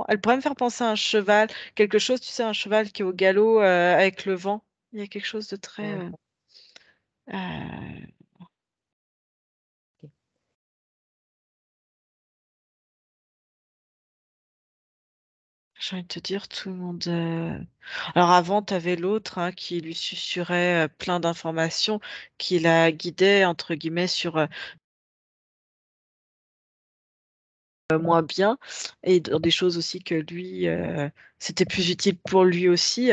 elle pourrait me faire penser à un cheval, quelque chose, tu sais, un cheval qui est au galop avec le vent. Il y a quelque chose de très mmh, euh, OK. j'ai envie de te dire, tout le monde. Alors avant, tu avais l'autre hein, qui lui susurrait plein d'informations, qui la guidait, entre guillemets, sur moins bien, et dans des choses aussi que lui, c'était plus utile pour lui aussi,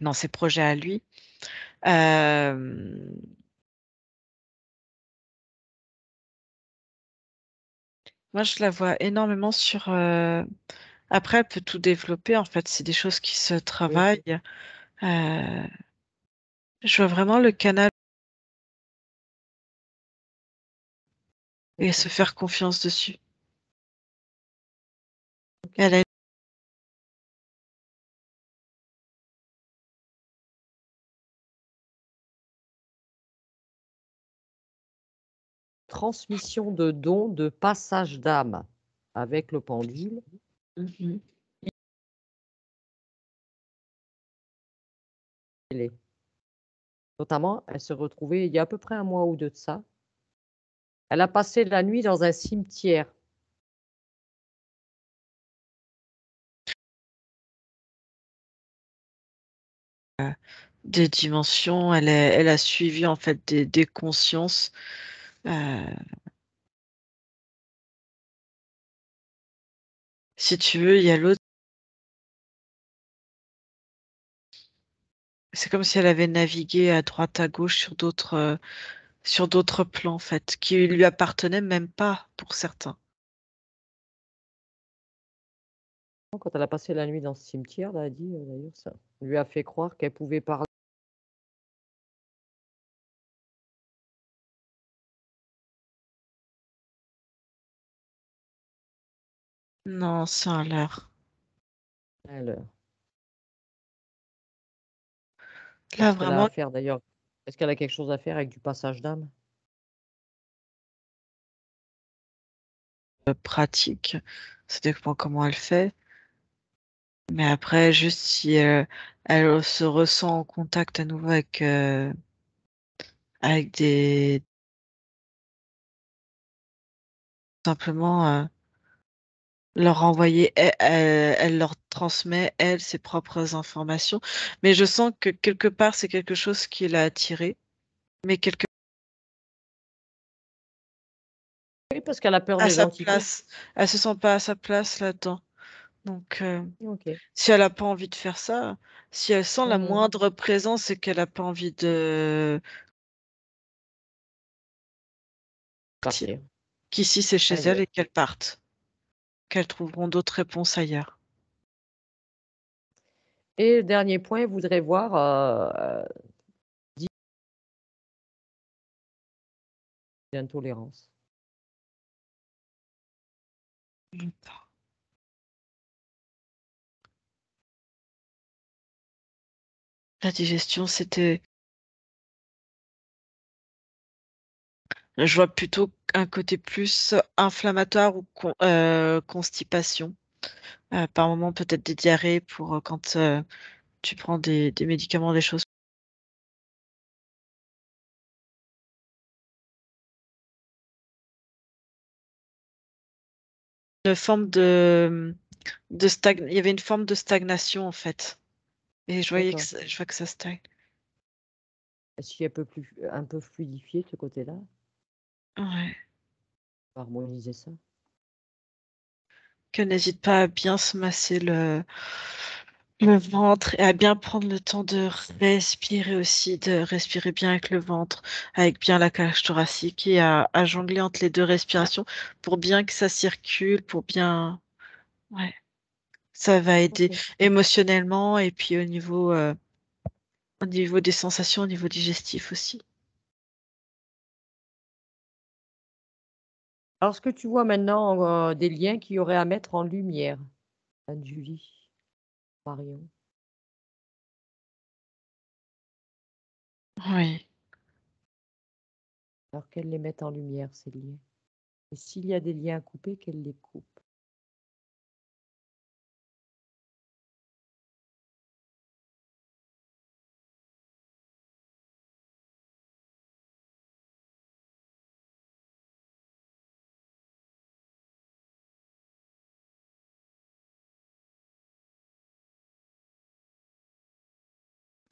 dans ses projets à lui. Euh, Moi, je la vois énormément sur. Après, elle peut tout développer, en fait. C'est des choses qui se Oui, travaillent. Euh, Je vois vraiment le canal et OK. se faire confiance dessus. Elle a Transmission de dons de passage d'âme avec le pendule. Mhm. Elle est notamment, elle se retrouvait il y a à peu près un mois ou 2 de ça. Elle a passé la nuit dans un cimetière. des dimensions, elle a suivi en fait des consciences. Euh, Si tu veux, il y a l'autre. C'est comme si elle avait navigué à droite à gauche sur d'autres plans en fait, qui lui appartenaient même pas pour certains. Quand elle a passé la nuit dans ce cimetière, elle a dit, d'ailleurs, ça lui a fait croire qu'elle pouvait parler. Non, c'est un leurre. à l'heure. Là, Qu'est-ce qu'elle a à vraiment, faire d'ailleurs? Est-ce qu'elle a quelque chose à faire avec du passage d'âme? pratique. Ça dépend comment elle fait. Mais après, juste si elle se ressent en contact à nouveau avec des... Simplement leur envoyer, elle leur transmet, elle, ses propres informations. Mais je sens que quelque part, c'est quelque chose qui l'a attirée. Mais quelque Oui, parce qu'elle a peur à des sa entités. place. Elle se sent pas à sa place là-dedans. Donc, OK. si elle a pas envie de faire ça, si elle sent la Mmh. moindre présence et qu'elle a pas envie de partir, Partir. qu'ici c'est chez Très bien. elle et qu'elle parte, qu'elles trouveront d'autres réponses ailleurs. Et le dernier point, il voudrait voir, d'intolérance. La digestion, je vois plutôt un côté plus inflammatoire ou constipation. Par moment, peut-être des diarrhées pour quand tu prends des médicaments, des choses. Une forme il y avait une forme de stagnation en fait. Et D'accord. je vois que ça stagne. Est-ce qu'il y a un peu fluidifié de ce côté-là? Ouais. Harmoniser ça? Que n'hésite pas à bien se masser le ventre et à bien prendre le temps de respirer aussi, de respirer bien avec le ventre, avec bien la cage thoracique et à jongler entre les deux respirations pour bien que ça circule, pour bien, ouais, ça va aider OK. émotionnellement et puis au niveau des sensations, au niveau digestif aussi. Alors, est-ce que tu vois maintenant, des liens qu'il y aurait à mettre en lumière? Anne-Julie, Marion. Oui. Alors qu'elle les mette en lumière, ces liens. Et s'il y a des liens à couper, qu'elle les coupe.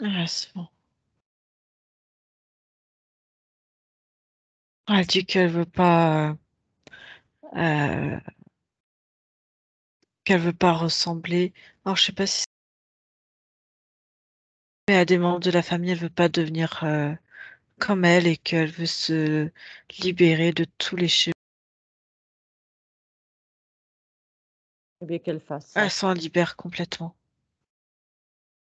Ouais, c'est bon. Elle dit euh, qu'elle veut pas ressembler. Alors, je sais pas si mais à des membres de la famille, elle veut pas devenir comme elle et qu'elle veut se libérer de tous les schémas. Eh bien, qu'elle fasse Elle ça. s'en libère complètement.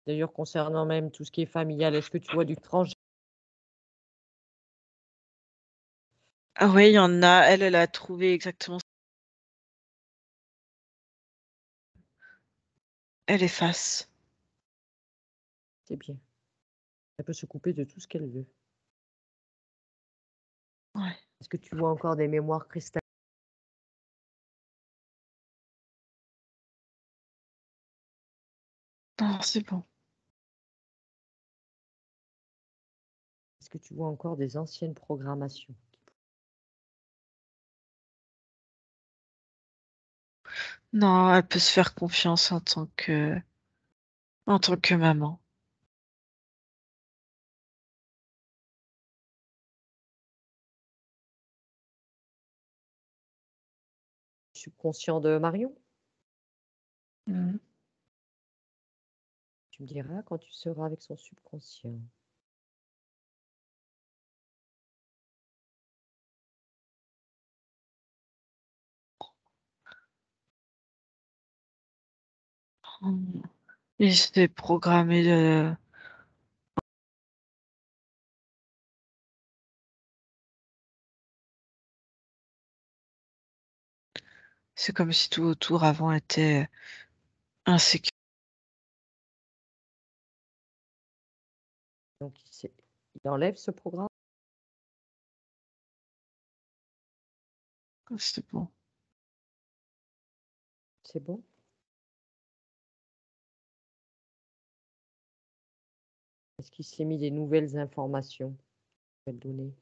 D'ailleurs, concernant même tout ce qui est familial, est-ce que tu vois du trans Ah oui, il y en a. Elle a trouvé exactement. Elle efface. c'est bien. Elle peut se couper de tout ce qu'elle veut. Ouais. Est-ce que tu vois encore des mémoires cristallines? Non, c'est bon. Est-ce que tu vois encore des anciennes programmations? Non, elle peut se faire confiance en tant que maman. Subconscient de Marion? Mhm. Tu me diras quand tu seras avec son subconscient. Mmh. Et c'est programmé de... C'est comme si tout autour avant était insécure. Donc, il enlève ce programme. C'est bon. C'est bon. Est-ce qu'il s'est mis des nouvelles informations? Nouvelles données?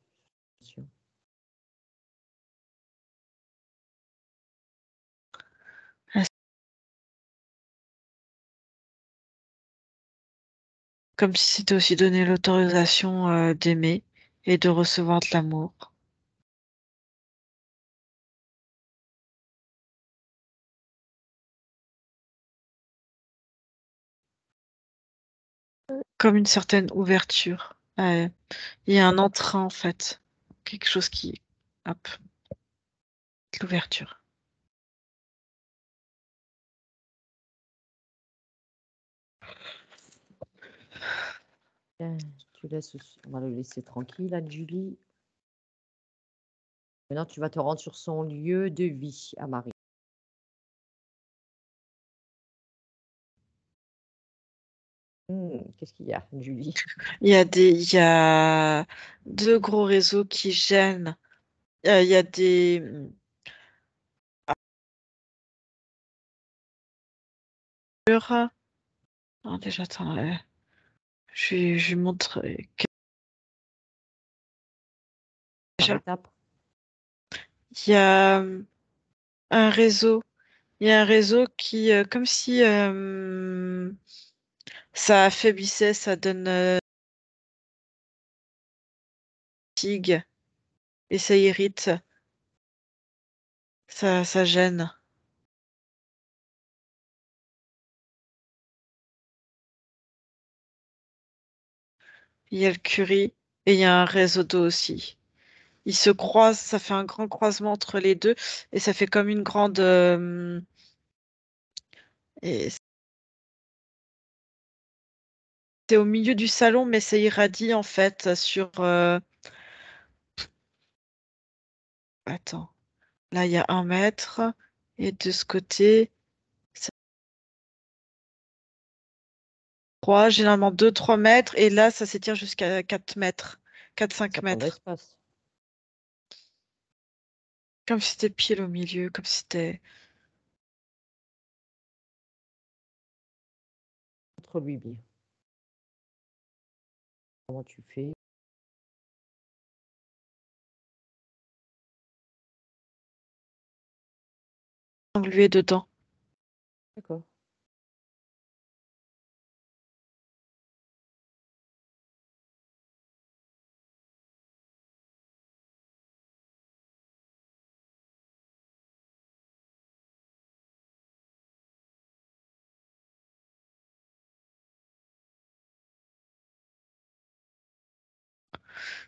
Comme si c'était aussi donner l'autorisation d'aimer et de recevoir de l'amour. Comme une certaine ouverture. Il y a un entrain en fait. Quelque chose qui... Hop. De l'ouverture. Bien, on va le laisser tranquille, Anne-Julie. Maintenant, tu vas te rendre sur son lieu de vie à Marie. Qu'est-ce qu'il y a, Julie? Il y a deux gros réseaux qui gênent. Il y a des... Non, déjà, attends, je lui montre... Par Déjà, étapes. il y a un réseau. Il y a un réseau qui, comme si ça affaiblissait, ça donne fatigue et ça irrite, ça gêne. Il y a le curry et il y a un réseau d'eau aussi. Ils se croisent, ça fait un grand croisement entre les deux et ça fait comme une grande. Et c'est au milieu du salon, mais ça irradie en fait sur. Attends, là il y a 1 mètre et de ce côté, c'est 3, généralement 2, 3 mètres et là ça s'étire jusqu'à 4 mètres, 4, 5 Ça prend de mètres. l'espace. Comme si c'était pile au milieu, comme si c'était. Montre-lui bien. Comment tu fais? Englué dedans. D'accord.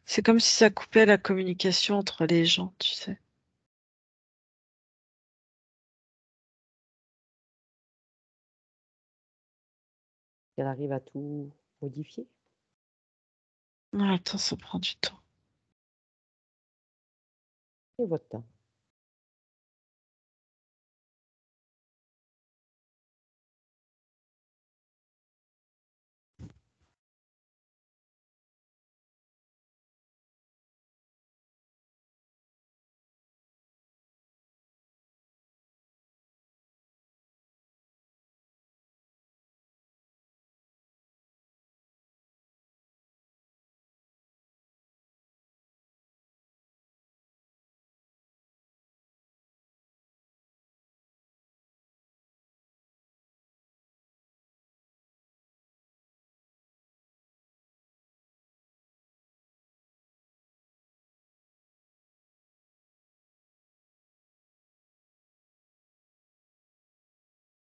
C'est comme si ça coupait la communication entre les gens, tu sais. Elle arrive à tout modifier. Ah, attends, ça prend du temps. Et votre temps.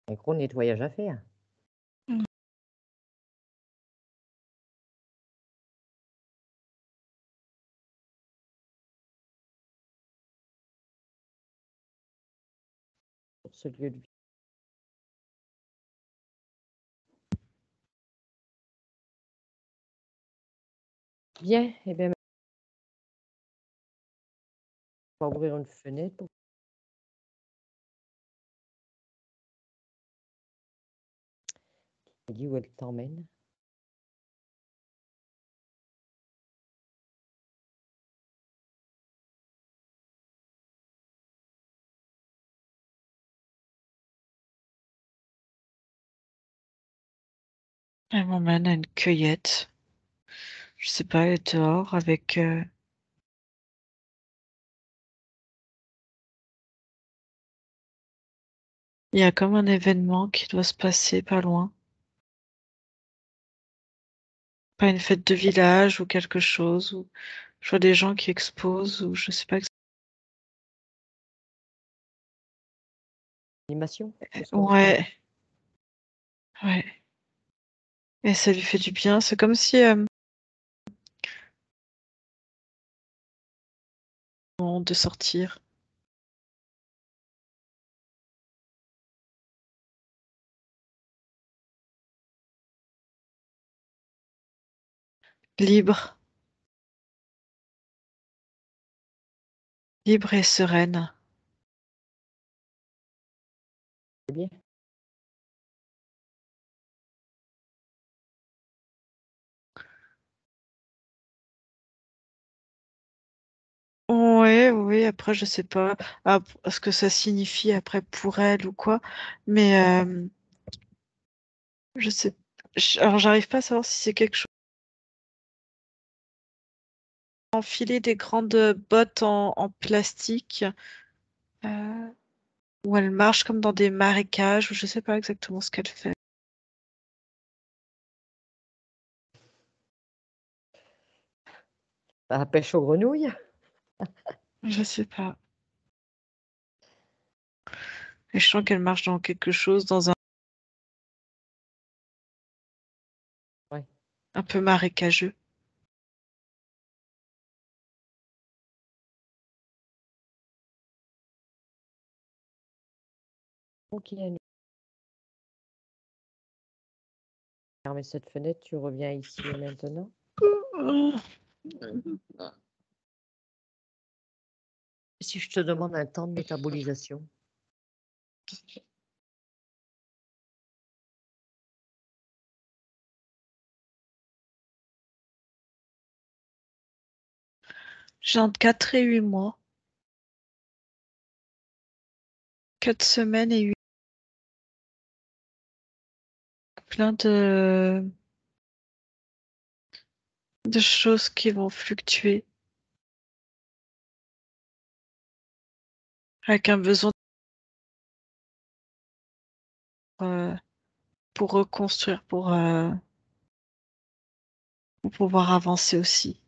Un gros nettoyage à faire. Mm. Sur ce lieu de vie. Bien, eh bien, on va ouvrir une fenêtre. Elle dit où elle t'emmène. Elle m'emmène à une cueillette. Je sais pas, elle est dehors avec... Il y a comme un événement qui doit se passer pas loin. Pas une fête de village ou quelque chose. Ou je vois des gens qui exposent ou je sais pas. Animation, c'est ce qu'on dit. Ouais, ouais. Et ça lui fait du bien. C'est comme si... de sortir. Libre. Libre et sereine. C'est bien. Ouais, oui, après, je sais pas ce que ça signifie après pour elle ou quoi, mais je sais. Alors, j'arrive pas à savoir si c'est quelque chose. Enfiler des grandes bottes en plastique, euh, où elle marche comme dans des marécages, ou je sais pas exactement ce qu'elle fait. La pêche aux grenouilles. Je sais pas. Et je sens qu'elle marche dans quelque chose, dans Ouais. un peu marécageux. Ok, Annie. Fermez cette fenêtre, tu reviens ici et maintenant. Si je te demande un temps de métabolisation, J'ai entre 4 et 8 mois. 4 semaines et 8. Plein de choses qui vont fluctuer. Avec un besoin euh, pour reconstruire, pour pouvoir avancer aussi.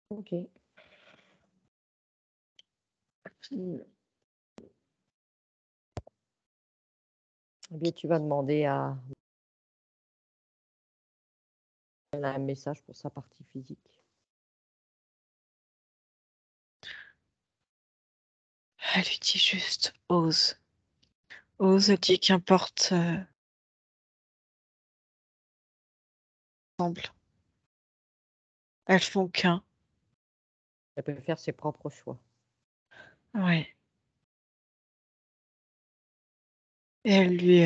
ok. Eh bien, tu vas demander à elle a un message pour sa partie physique. Elle lui dit juste ose. Ose, elle dit qu'importe ensemble. Elles font qu'un. Elle peut faire ses propres choix. Ouais. Et elle lui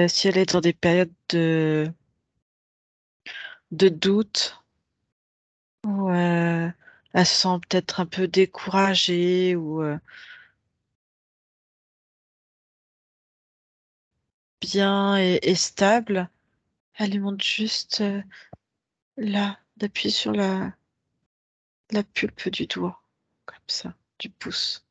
si elle est dans des périodes de doute ou elle se sent peut-être un peu découragée ou bien et stable, elle lui montre juste là, d'appuyer sur la pulpe du doigt, comme ça, du pouce.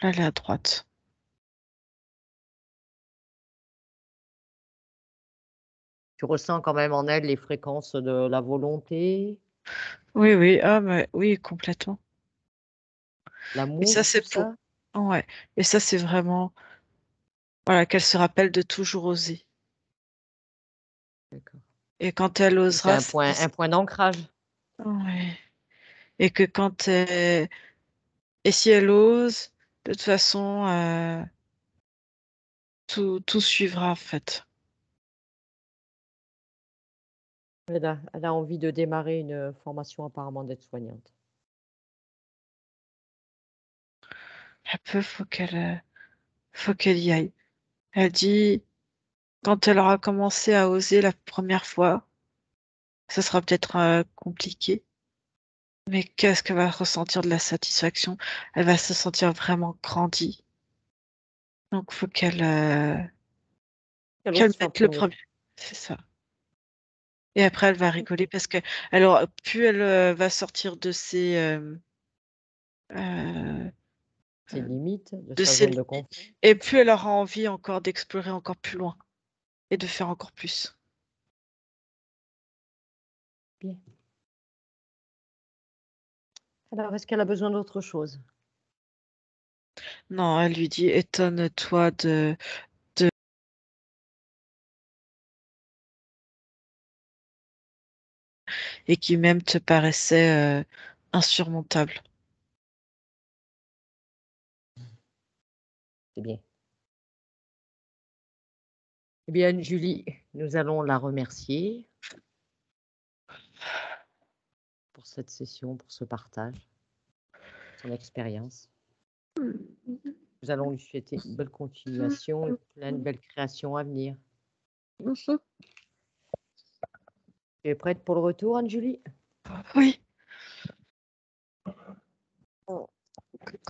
Là, elle est à droite. Tu ressens quand même en elle les fréquences de la volonté, Oui, oui, ah, mais, oui, complètement. Mais ça, l'amour, tout c'est pour. ça. Ouais. Et ça, c'est vraiment. Voilà, qu'elle se rappelle de toujours oser. D'accord. Et quand elle C'est osera. un point d'ancrage. Ouais. Et que quand elle. Et si elle ose, de toute façon, tout suivra, en fait. Elle a envie de démarrer une formation apparemment d'aide-soignante. Elle peut, faut qu'elle y aille. Elle dit, quand elle aura commencé à oser la première fois, ça sera peut-être compliqué. Mais qu'est-ce qu'elle va ressentir de la satisfaction? Elle va se sentir vraiment grandie. Donc, faut Quel qu'elle ose faire mette le premier premier. C'est ça. Et après, elle va rigoler parce que alors, plus elle va sortir euh, ses limites, de de sa ses zone de limites, confort. et plus elle aura envie encore d'explorer encore plus loin et de faire encore plus. Bien. Alors, est-ce qu'elle a besoin d'autre chose? Non, elle lui dit, étonne-toi et qui même te paraissait insurmontable. C'est bien. Eh bien, Julie, nous allons la remercier pour cette session, pour ce partage, son expérience. Nous allons lui souhaiter une belle continuation et plein de belles créations à venir. Mhm. Tu es prête pour le retour, Anne-Julie? Oui.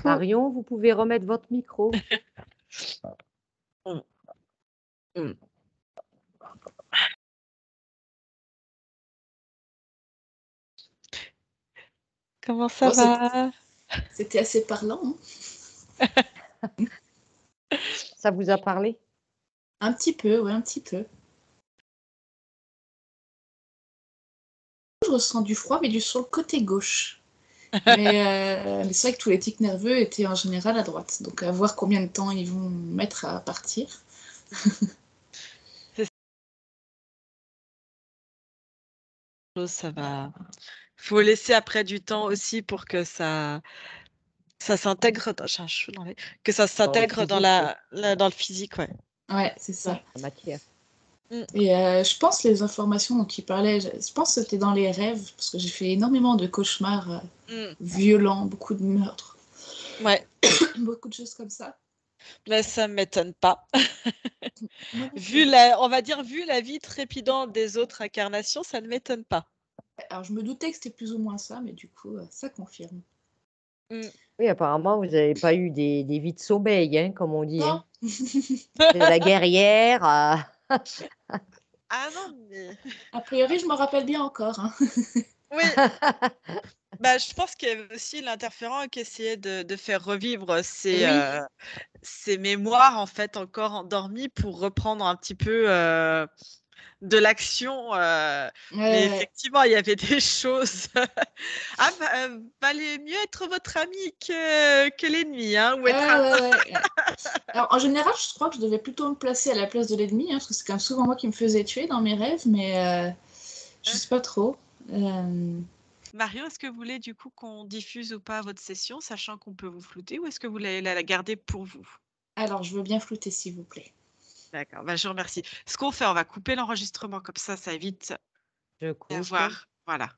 Marion, vous pouvez remettre votre micro. Mm. Mm. Comment ça Bon, va? c'était assez parlant, hein. Ça vous a parlé? Un petit peu, ouais, un petit peu. Je ressens du froid, mais sur le côté gauche. Mais c'est vrai que tous les tics nerveux étaient en général à droite. Donc à voir combien de temps ils vont mettre à partir. Ça va. Faut laisser après du temps aussi pour que ça s'intègre j'ai un cheveu dans que ça Dans le s'intègre dans physique, oui, dans le physique, ouais. Ouais, c'est Ouais. ça. la matière. Mm. Et je pense les informations dont il parlait, je pense que c'était dans les rêves, parce que j'ai fait énormément de cauchemars Mm. violents, beaucoup de meurtres, Ouais, beaucoup de choses comme ça. mais ça m'étonne pas. Moi non Vu plus. on va dire, vu la vie trépidante des autres incarnations, ça ne m'étonne pas. Alors je me doutais que c'était plus ou moins ça, mais du coup, ça confirme. Mm. Oui, apparemment, vous n'avez pas eu des vies de sommeil, hein, comme on dit. Non. Hein. C'est la guerrière. Ah non, mais A priori, je me rappelle bien encore, hein. oui, bah, je pense qu'il y avait aussi l'interférent qui essayait de faire revivre Oui, ses mémoires, en fait, encore endormies pour reprendre un petit peu de l'action. Mais ouais. effectivement, il y avait des choses. Ah, valait mieux être votre ami que l'ennemi, hein, ou être Ouais. Alors, en général, je crois que je devais plutôt me placer à la place de l'ennemi, hein, parce que c'est quand même souvent moi qui me faisais tuer dans mes rêves, mais je sais pas trop. Euh, Marion, est-ce que vous voulez du coup qu'on diffuse ou pas votre session, sachant qu'on peut vous flouter, ou est-ce que vous voulez la garder pour vous? Alors, je veux bien flouter, s'il vous plaît. D'accord, bah, je vous remercie. Ce qu'on fait, on va couper l'enregistrement comme ça évite Je coupe. d'avoir. Voilà.